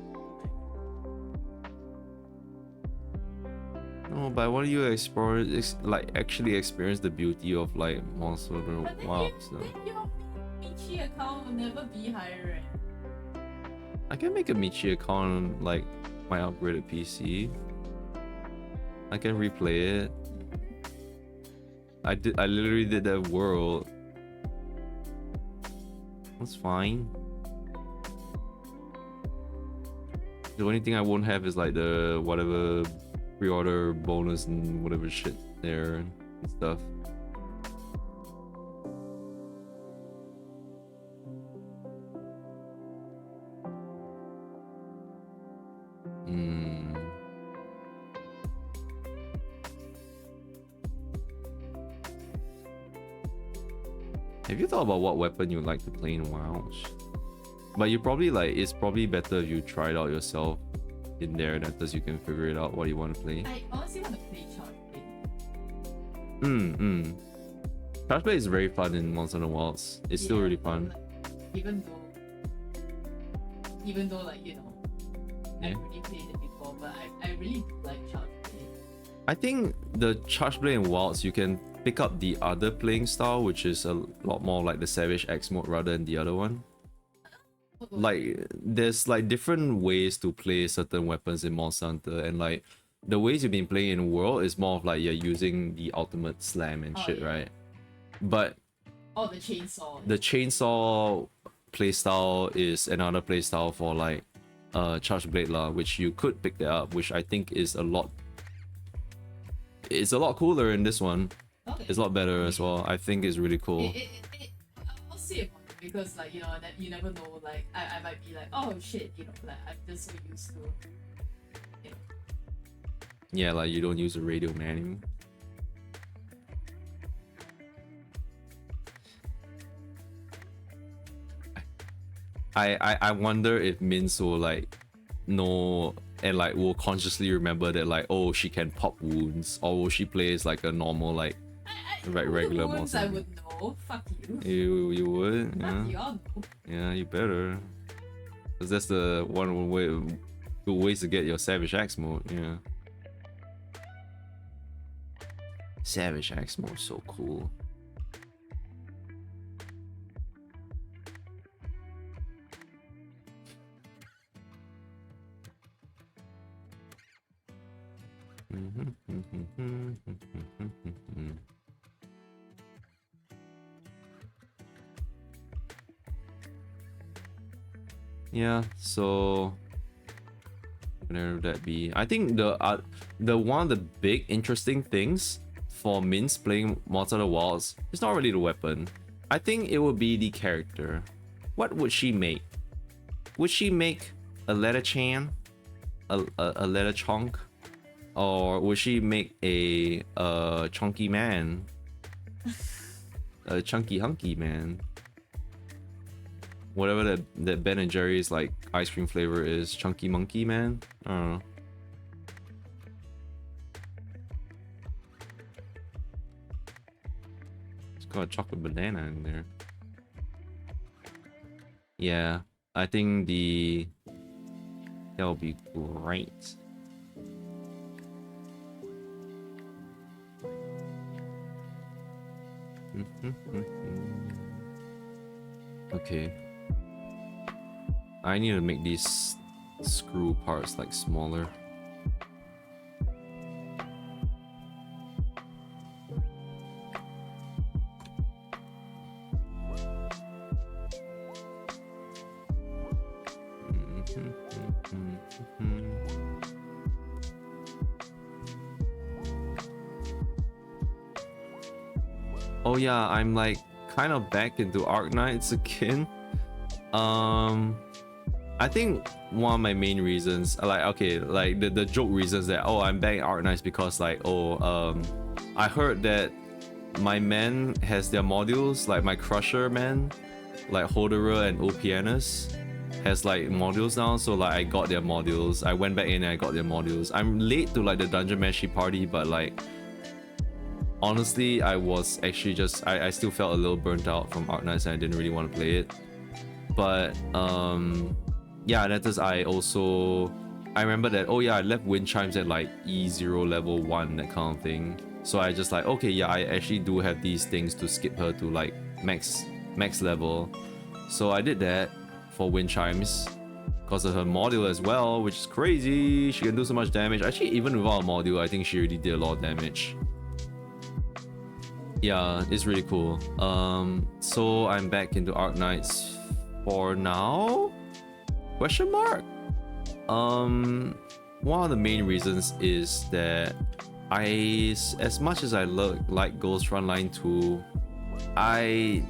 No, but why don't you explore, like actually experience the beauty of like Monster But then Wilds? then your Michi account will never be high rank. I can make a Michi account on like my upgraded PC. I can replay it. I literally did that world. That's fine. The only thing I won't have is like the whatever pre-order bonus and whatever shit there and stuff. Have you thought about what weapon you'd like to play in WoW? But you probably like, it's probably better if you try it out yourself in there, and that you can figure it out what you want to play. I honestly want to play Charge. Charge Blade is very fun in Monster Hunter Wilds. It's still really fun. Like, even though like, you know, I've already played it before, but I really like Charge Blade. I think the Charge Blade in Wilds, you can pick up the other playing style, which is a lot more like the Savage X mode rather than the other one. Like, there's like different ways to play certain weapons in Monster Hunter, and like the ways you've been playing in World is more of like you're using the ultimate slam and shit, right? But the chainsaw. The chainsaw playstyle is another playstyle for like Charge Blade lah, which you could pick that up, which I think is a lot cooler in this one. Okay. It's a lot better as well. I think it's really cool. I'll see it because like, you know, that you never know, like I might be like, oh shit, you know, like I'm just so used to, you know. Yeah, like you don't use a radio manual. I wonder if Minz will like know and like will consciously remember that like, oh, she can pop wounds, or will she play as like a normal like regular monster? I would know. Fuck you. You would? Fuck Yeah. you, I'll know. Yeah, you better. Cause that's the one way, good ways to get your Savage Axe mode. Yeah. Savage Axe mode, so cool. Yeah, so whatever that be. I think the one of the big interesting things for Minz playing Monster Hunter Wilds is not really the weapon. I think it would be the character. What would she make? Would she make a letter chan? A letter chunk? Or would she make a chunky man? A chunky hunky man? Whatever that Ben and Jerry's like ice cream flavor is, chunky monkey man? I don't know. It's got a chocolate banana in there. Yeah, I think that would be great. Okay. I need to make these screw parts like smaller. Oh yeah, I'm like kind of back into Arknights again. I think one of my main reasons, like okay, like the joke reasons that I'm back in Arknights because like I heard that my man has their modules, like my Crusher man, like Holderer and OPNS has like modules now, so like I got their modules. I went back in and I got their modules. I'm late to like the Dungeon Meshi party, but like honestly, I was actually just I still felt a little burnt out from Arknights and I didn't really want to play it. But yeah, that is I remember that I left Wind Chimes at like E0 level 1, that kind of thing. So I just like, okay, yeah, I actually do have these things to skip her to like max level. So I did that for Wind Chimes because of her module as well, which is crazy. She can do so much damage. Actually, even without a module, I think she already did a lot of damage. Yeah, it's really cool. So I'm back into Arknights for now? Question mark? One of the main reasons is that as much as I like Ghost Frontline 2, I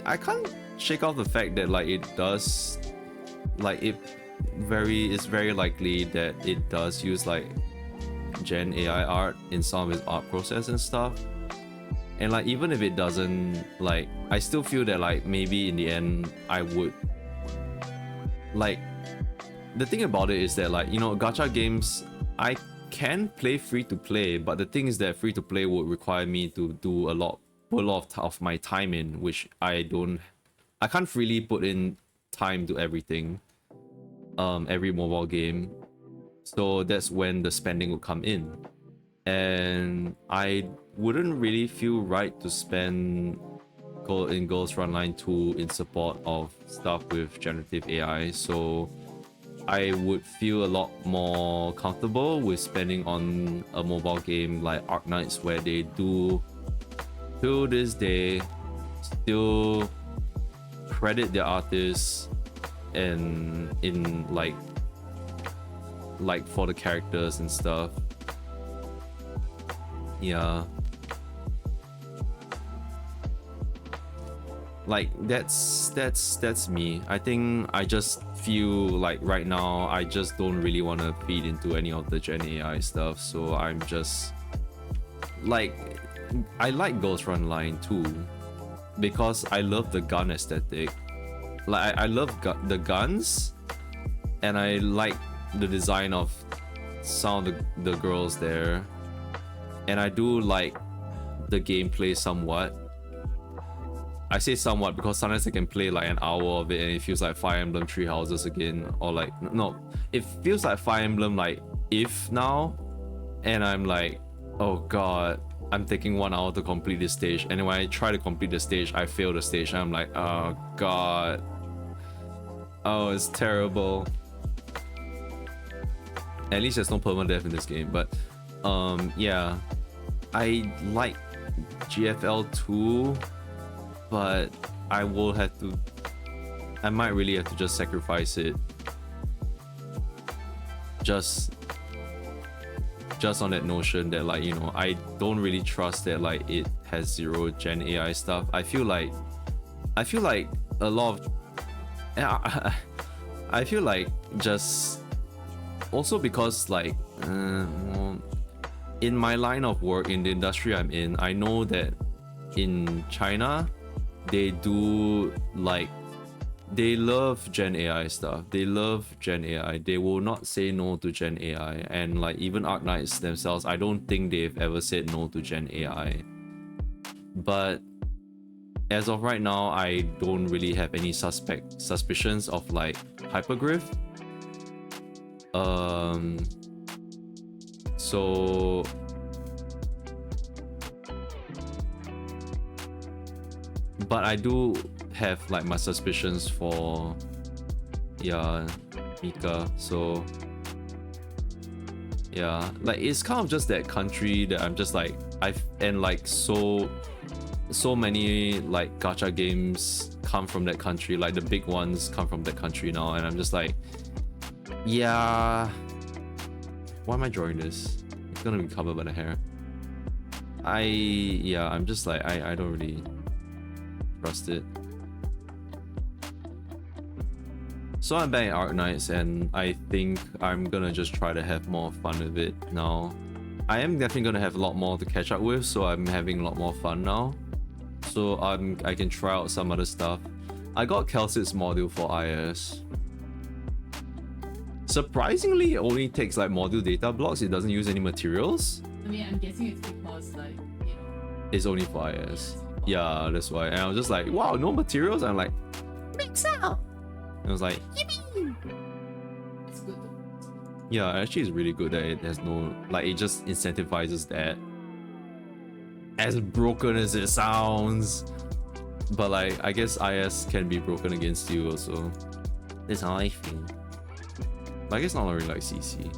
can't shake off the fact that like it does, like it's very likely that it does use like Gen AI art in some of its art process and stuff. And like even if it doesn't, like I still feel that like maybe in the end I would like, the thing about it is that like, you know, gacha games I can play free to play, but the thing is that free to play would require me to do put a lot of my time in, which I can't freely put in time to everything, every mobile game. So that's when the spending will come in, and I wouldn't really feel right to spend in Ghost Frontline 2 in support of stuff with generative AI. So I would feel a lot more comfortable with spending on a mobile game like Arknights, where they do, to this day, still credit their artists and in like for the characters and stuff. Yeah. Like that's me. I think I just feel like right now I just don't really want to feed into any of the Gen AI stuff, so I'm just like, I like Ghost Frontline 2 because I love the gun aesthetic. Like I love the guns, and I like the design of some of the girls there, and I do like the gameplay somewhat. I say somewhat because sometimes I can play like an hour of it and it feels like Fire Emblem Three Houses again, or like, no, it feels like Fire Emblem like If now, and I'm like, oh god, I'm taking 1 hour to complete this stage, and when I try to complete the stage, I fail the stage, and I'm like, oh god, oh, it's terrible. At least there's no permadeath in this game, but yeah, I like GFL 2, but I might really have to just sacrifice it just on that notion that, like, you know, I don't really trust that like it has zero Gen AI stuff. I feel like a lot of I feel like just also because like in my line of work, in the industry I'm in, I know that in China they do like, they love Gen AI stuff. They love Gen AI. They will not say no to Gen AI. And like even Arknights themselves, I don't think they've ever said no to Gen AI. But as of right now, I don't really have any suspicions of like hyperglyph. So But I do have like my suspicions for Mika, so yeah, like it's kind of just that country that I'm just like and like so many like gacha games come from that country, like the big ones come from that country now, and I'm just like, yeah, why am I drawing this? It's gonna be covered by the hair. I'm just like I don't really trust it. So I'm back at Arknights, and I think I'm gonna just try to have more fun with it now. I am definitely gonna have a lot more to catch up with, so I'm having a lot more fun now. So I can try out some other stuff. I got Kelsey's module for IS. Surprisingly, it only takes like module data blocks. It doesn't use any materials. I mean, I'm guessing it's because like, you know, it's only for IS. Yeah, that's why. And I was just like, wow, no materials? I'm like, mix out. And I was like, yippee! it's good though. Yeah, actually it's really good that it has no, like, it just incentivizes that. As broken as it sounds. But like, I guess IS can be broken against you also. That's how I feel. Like, it's not really like CC.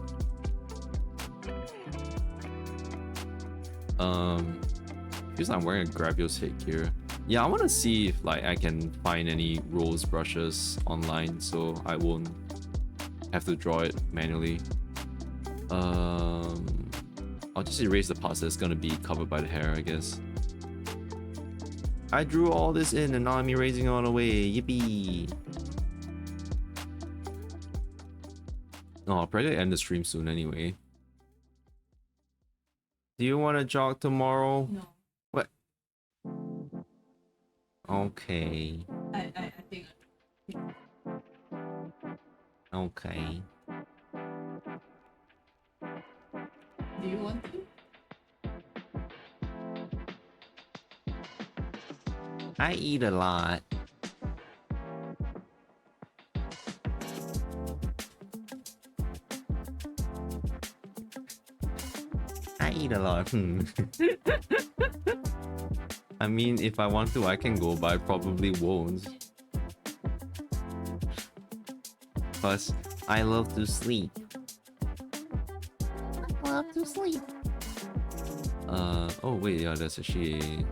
Because I'm wearing a Gravios headgear. Yeah, I want to see if like I can find any rose brushes online, so I won't have to draw it manually. I'll just erase the parts that's gonna be covered by the hair, I guess. I drew all this in and now I'm erasing it all away. Yippee! Oh, I'll probably end the stream soon anyway. Do you want to jog tomorrow? No. What? Okay. I think. Okay. Do you want to? I eat a lot. I eat a lot. I mean, if I want to, I can go, but I probably won't. Plus, I love to sleep. I love to sleep. Oh wait, yeah, there's actually a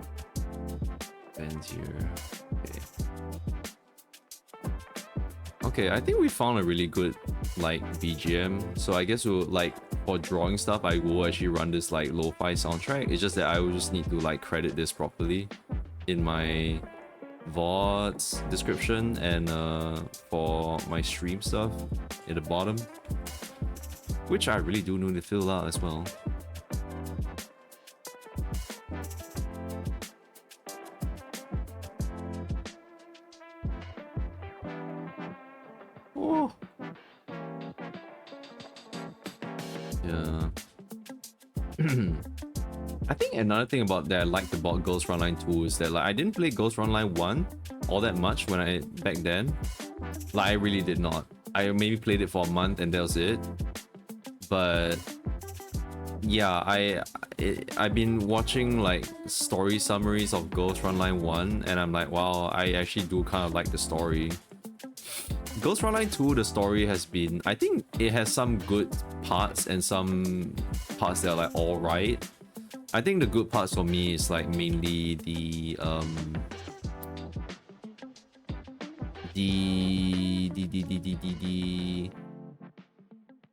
bend here. Okay. Okay, I think we found a really good like BGM. So I guess we'll like for drawing stuff, I will actually run this like lo-fi soundtrack. It's just that I will just need to like credit this properly in my VOD's description and for my stream stuff at the bottom, which I really do need to fill out as well. Oh. Yeah. I think another thing about that I liked about Ghost Runline 2 is that like I didn't play Ghost Runline 1 all that much when I back then. Like I really did not. I maybe played it for a month and that was it. But yeah, I've been watching like story summaries of Ghost Runline 1 and I'm like, wow, I actually do kind of like the story. Ghost Runline 2, the story has been, I think it has some good parts and some parts that are like alright. I think the good parts for me is like mainly the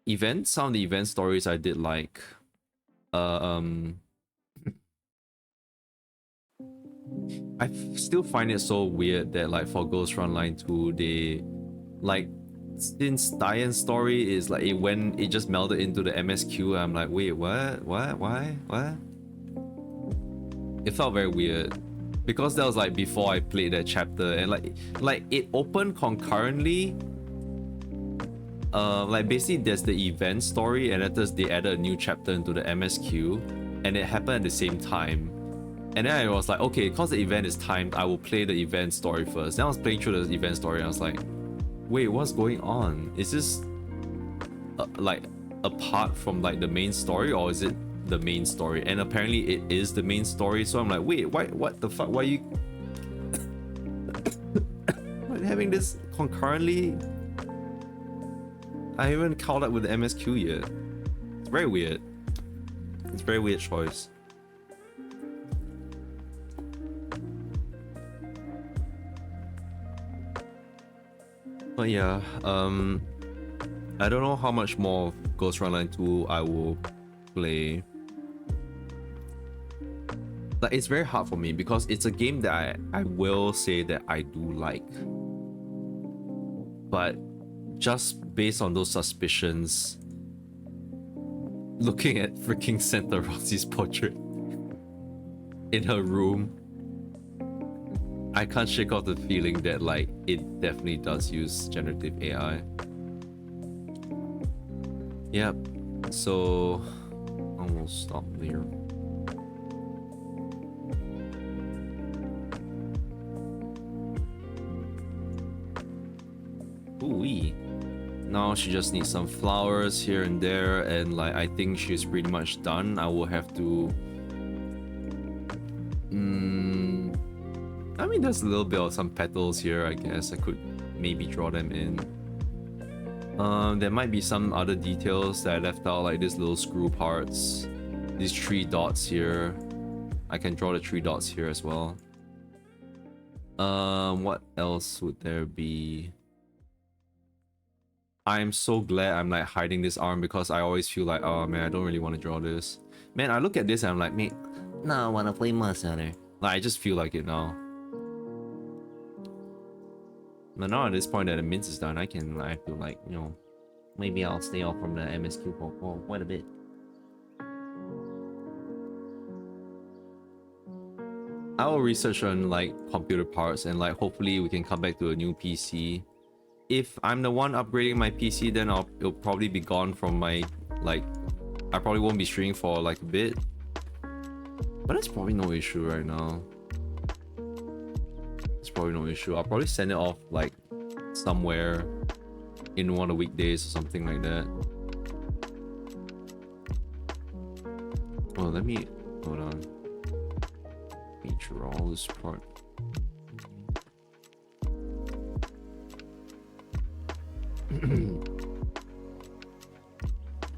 events, some of the event stories I did like. I still find it so weird that like for Ghost Runline 2 they like, since Diane's story is like it just melded into the MSQ, I'm like, wait, what? Why? What? It felt very weird because that was like before I played that chapter and like it opened concurrently. Like basically there's the event story and then they added a new chapter into the MSQ and it happened at the same time. And then I was like, okay, because the event is timed, I will play the event story first. Then I was playing through the event story and I was like, wait, what's going on? Is this like apart from like the main story or is it the main story? And apparently it is the main story. So I'm like, wait, why? What the fuck? Why you? having this concurrently? I haven't caught up with the MSQ yet. It's very weird. It's a very weird choice. But yeah, I don't know how much more of Ghost Runline 2 I will play. Like, it's very hard for me because it's a game that I will say that I do like. But just based on those suspicions, looking at freaking Santa Rossi's portrait in her room, I can't shake off the feeling that like it definitely does use generative AI. Yep, so I will stop there. Ooh-wee. Now she just needs some flowers here and there, and like I think she's pretty much done. I will have to I mean, there's a little bit of some petals here. I guess I could maybe draw them in. There might be some other details that I left out, like these little screw parts, these 3 dots here. I can draw the 3 dots here as well. What else would there be? I'm so glad I'm like hiding this arm because I always feel like, oh man, I don't really want to draw this. Man, I look at this and I'm like, mate, No, I wanna play Monster Hunter. like, I just feel like it now. But now at this point that the mince is done, I feel like, you know, Maybe I'll stay off from the MSQ for quite a bit. I will research on like computer parts and like hopefully we can come back to a new PC. If I'm the one upgrading my PC, then it'll probably be gone from my, like, I probably won't be streaming for like a bit. But that's probably no issue right now. It's probably no issue. I'll probably send it off like somewhere in one of the weekdays or something like that. Oh, let me, hold on. Let me draw this part.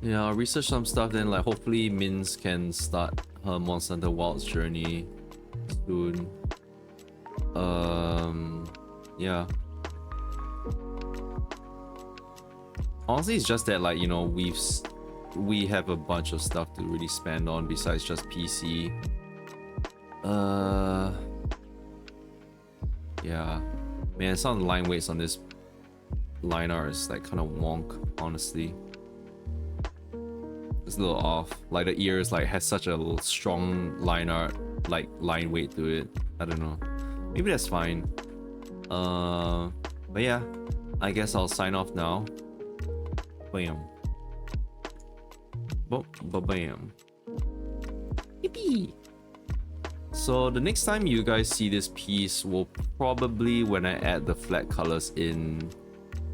Yeah, I'll research some stuff, then like hopefully Minz can start her Monster Hunter Wilds journey soon. Yeah. Honestly, it's just that, like, you know, we have a bunch of stuff to really spend on besides just PC. Yeah. Man, some of the line weights on this line art is like kind of wonk, honestly. It's a little off. Like the ears like has such a strong line art, like line weight to it. I don't know. Maybe that's fine. But yeah, I guess I'll sign off now. Bam. Bam. Yippee! So the next time you guys see this piece will probably when I add the flat colors in.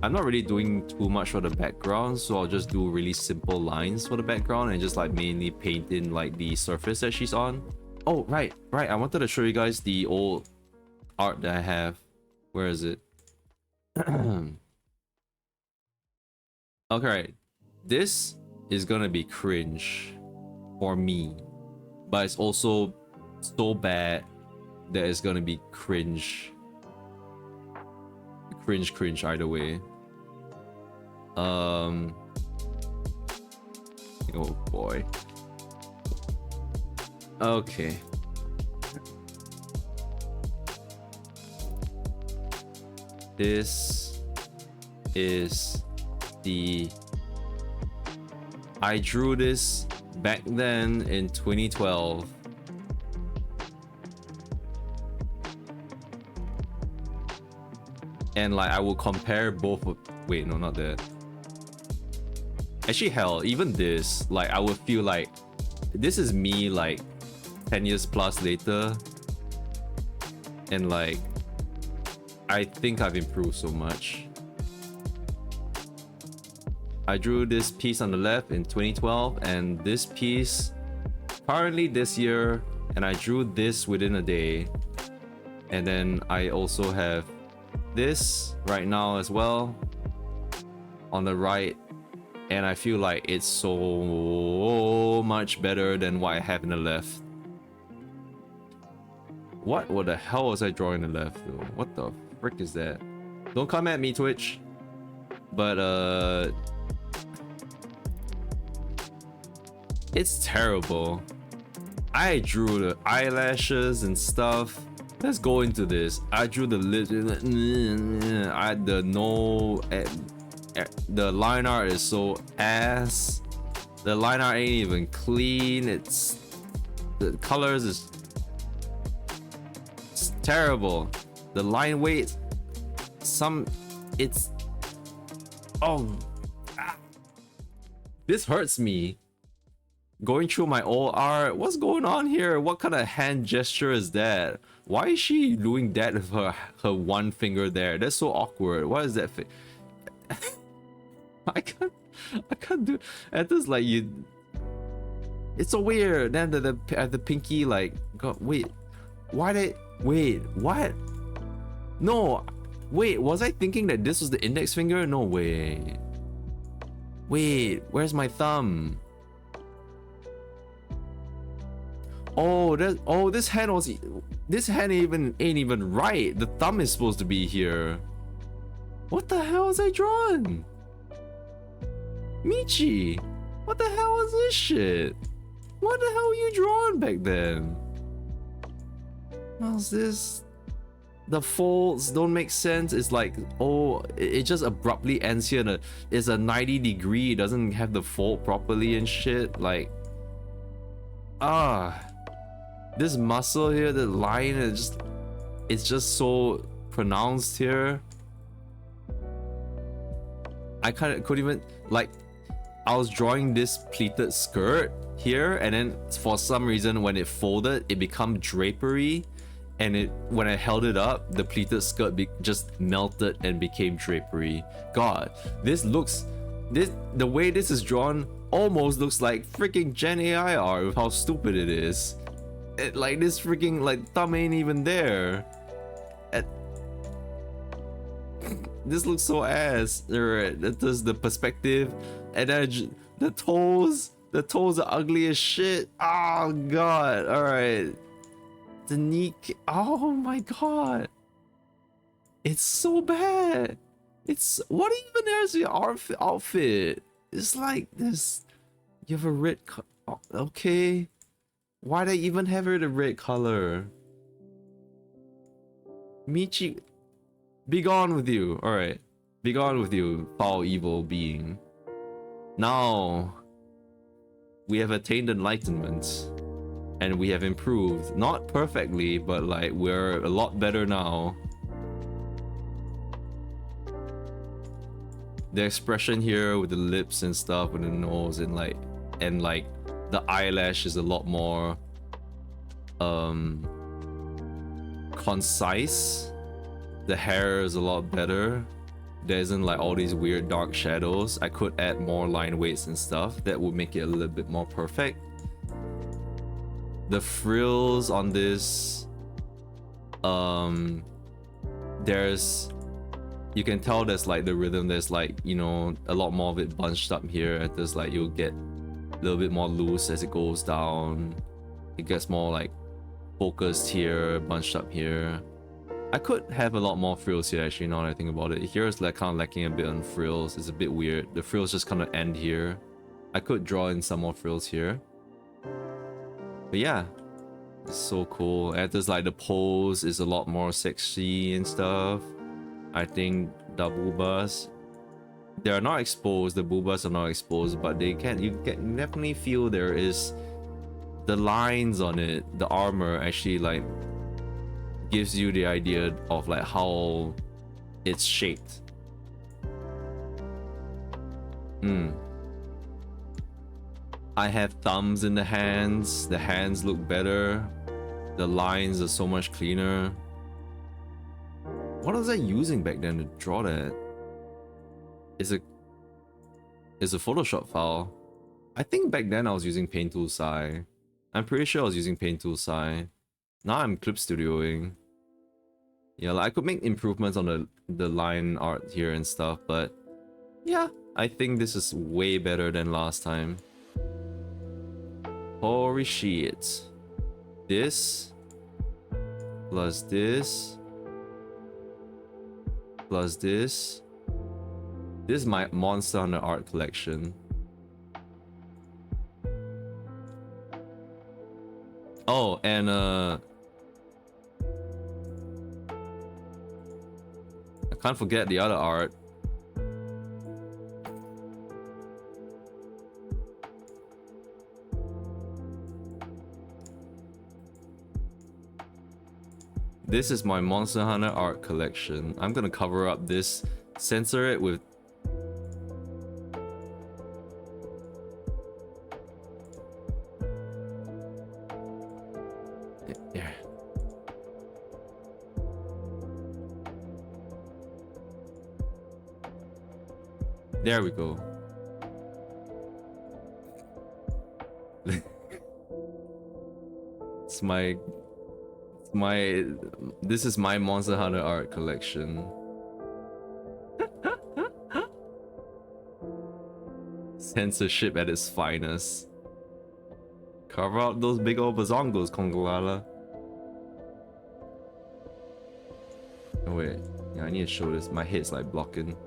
I'm not really doing too much for the background, so I'll just do really simple lines for the background and just like mainly paint in like the surface that she's on. Oh, right. I wanted to show you guys the old art that I have. Where is it? Okay, this is gonna be cringe for me, but it's also so bad that it's gonna be cringe either way. Oh boy. Okay. This is the... I drew this back then in 2012. And like I will compare both of... Wait, no, not that. Actually, hell, even this, like I would feel like this is me like 10 years plus later. And like I think I've improved so much. I drew this piece on the left in 2012 and this piece currently this year, and I drew this within a day. And then I also have this right now as well on the right, and I feel like it's so much better than what I have in the left. What the hell was I drawing in the left though? What the frick is that? Don't come at me, Twitch. But it's terrible. I drew the eyelashes and stuff. Let's go into this. I drew the lips. The line art is so ass. The line art ain't even clean. It's the colors is it's terrible. The line weight, it's this hurts me. Going through my old art, what's going on here? What kind of hand gesture is that? Why is she doing that with her one finger there? That's so awkward. What is that? I can't do. At this like you. It's so weird. Then the pinky like. God, wait, why did wait what? No, wait. Was I thinking that this was the index finger? No way. Wait, where's my thumb? Oh, this hand ain't even right. The thumb is supposed to be here. What the hell was I drawing? Michi, what the hell was this shit? What the hell were you drawing back then? How's this? The folds don't make sense. It's like, oh, it just abruptly ends here. It's a 90-degree. It doesn't have the fold properly and shit. Like, this muscle here, the line is it's just so pronounced here. I couldn't even, like, I was drawing this pleated skirt here, and then for some reason when it folded, it became drapery, and when I held it up, the pleated skirt just melted and became drapery. God, the way this is drawn almost looks like freaking Gen AI art with how stupid it is. Like this freaking like thumb ain't even there. This looks so ass. Alright, that does the perspective, and then the toes are ugly as shit. Oh god. Alright, the knee. Oh my god, it's so bad. It's what even is your outfit? It's like this. You have a red. Okay. Why do I even have her the red color? Michi, be gone with you. Alright. Be gone with you, foul evil being. Now, we have attained enlightenment. And we have improved. Not perfectly, but like we're a lot better now. The expression here with the lips and stuff, with the nose and like the eyelash is a lot more concise. The hair is a lot better. There isn't like all these weird dark shadows. I could add more line weights and stuff that would make it a little bit more perfect. The frills on this, you can tell there's like the rhythm. There's like, you know, a lot more of it bunched up here. There's like you'll get a little bit more loose as it goes down. It gets more like focused here, bunched up here. I could have a lot more frills here actually, now that I think about it. Here is like kind of lacking a bit on frills. It's a bit weird. The frills just kind of end here. I could draw in some more frills here. But yeah, it's so cool. And there's like the pose is a lot more sexy and stuff. I think the boobas, they are not exposed. The boobas are not exposed, but you can definitely feel there is the lines on it. The armor actually like gives you the idea of like how it's shaped. I have thumbs in the hands. The hands look better. The lines are so much cleaner. What was I using back then to draw that? It's a Photoshop file. I think back then I was using Paint Tool Sai. I'm pretty sure I was using Paint Tool Sai. Now I'm clip studioing. Yeah, like I could make improvements on the line art here and stuff, but yeah, I think this is way better than last time. Holy shit. This plus this plus this. This is my Monster Hunter art collection. Oh, and I can't forget the other art. This is my Monster Hunter art collection. I'm gonna cover up this, censor it with... There. There we go. This is my Monster Hunter art collection. Censorship at its finest. Cover out those big old bazongos, Kongolala. Oh wait, yeah, I need to show this. My head's like blocking.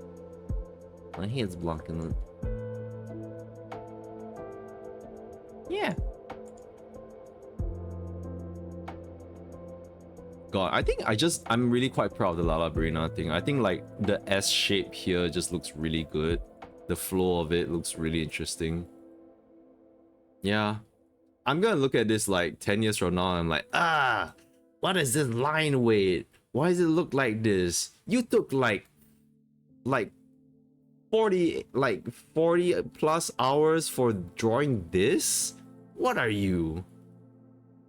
My head's blocking it. Yeah. God, I think I'm really quite proud of the Lala Barina thing. I think like the S shape here just looks really good. The flow of it looks really interesting. Yeah. I'm gonna look at this like 10 years from now and I'm like, what is this line weight? Why does it look like this? You took like 40 plus hours for drawing this? What are you?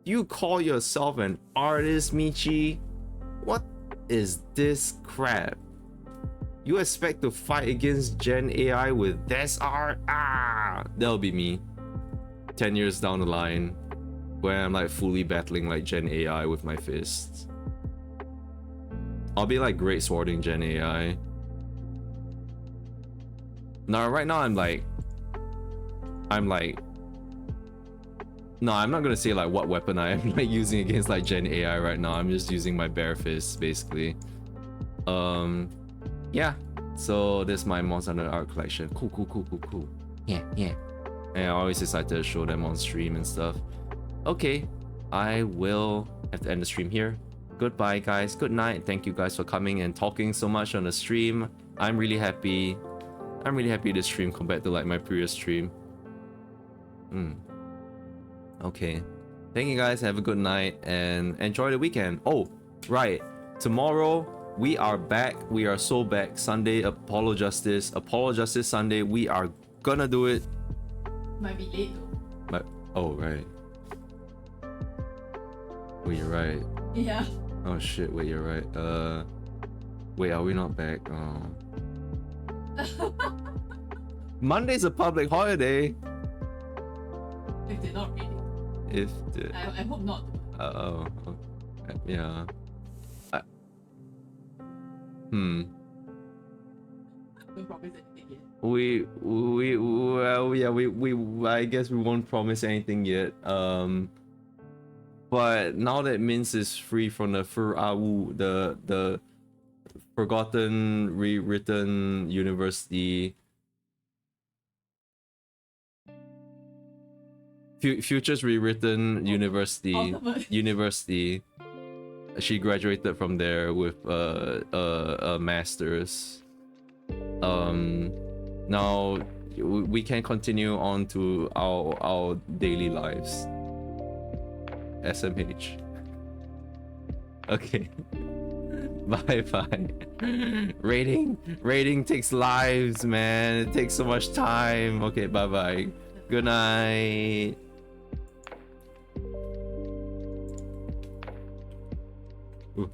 You call yourself an artist, Michi? What is this crap? You expect to fight against Gen AI with this art? That'll be me. 10 years down the line, when I'm like fully battling like Gen AI with my fists. I'll be like great swording Gen AI. Now, right now I'm like, no, I'm not gonna say like what weapon I am like using against like Gen AI right now. I'm just using my bare fists basically. Yeah. So this is my Monster Hunter art collection. Cool. Yeah. And I always excited to show them on stream and stuff. Okay, I will have to end the stream here. Goodbye, guys. Good night. Thank you guys for coming and talking so much on the stream. I'm really happy. I'm really happy this stream compared to like my previous stream. Okay. Thank you guys. Have a good night and enjoy the weekend. Oh, right. Tomorrow we are back. We are so back. Sunday, Apollo Justice Sunday. We are gonna do it. Might be late though. Oh, right. Wait, you're right. Yeah. Oh shit, wait, you're right. Wait, are we not back? Oh. Monday's a public holiday. If they're not reading. I hope not. Oh, okay. Yeah. Don't promise anything yet. Well, yeah, I guess we won't promise anything yet. But now that Mince is free from the the forgotten rewritten university, futures rewritten university, she graduated from there with a master's. Now we can continue on to our daily lives. SMH. Okay. Bye. Rating takes lives, man. It takes so much time. Okay, bye. Good night. Ooh.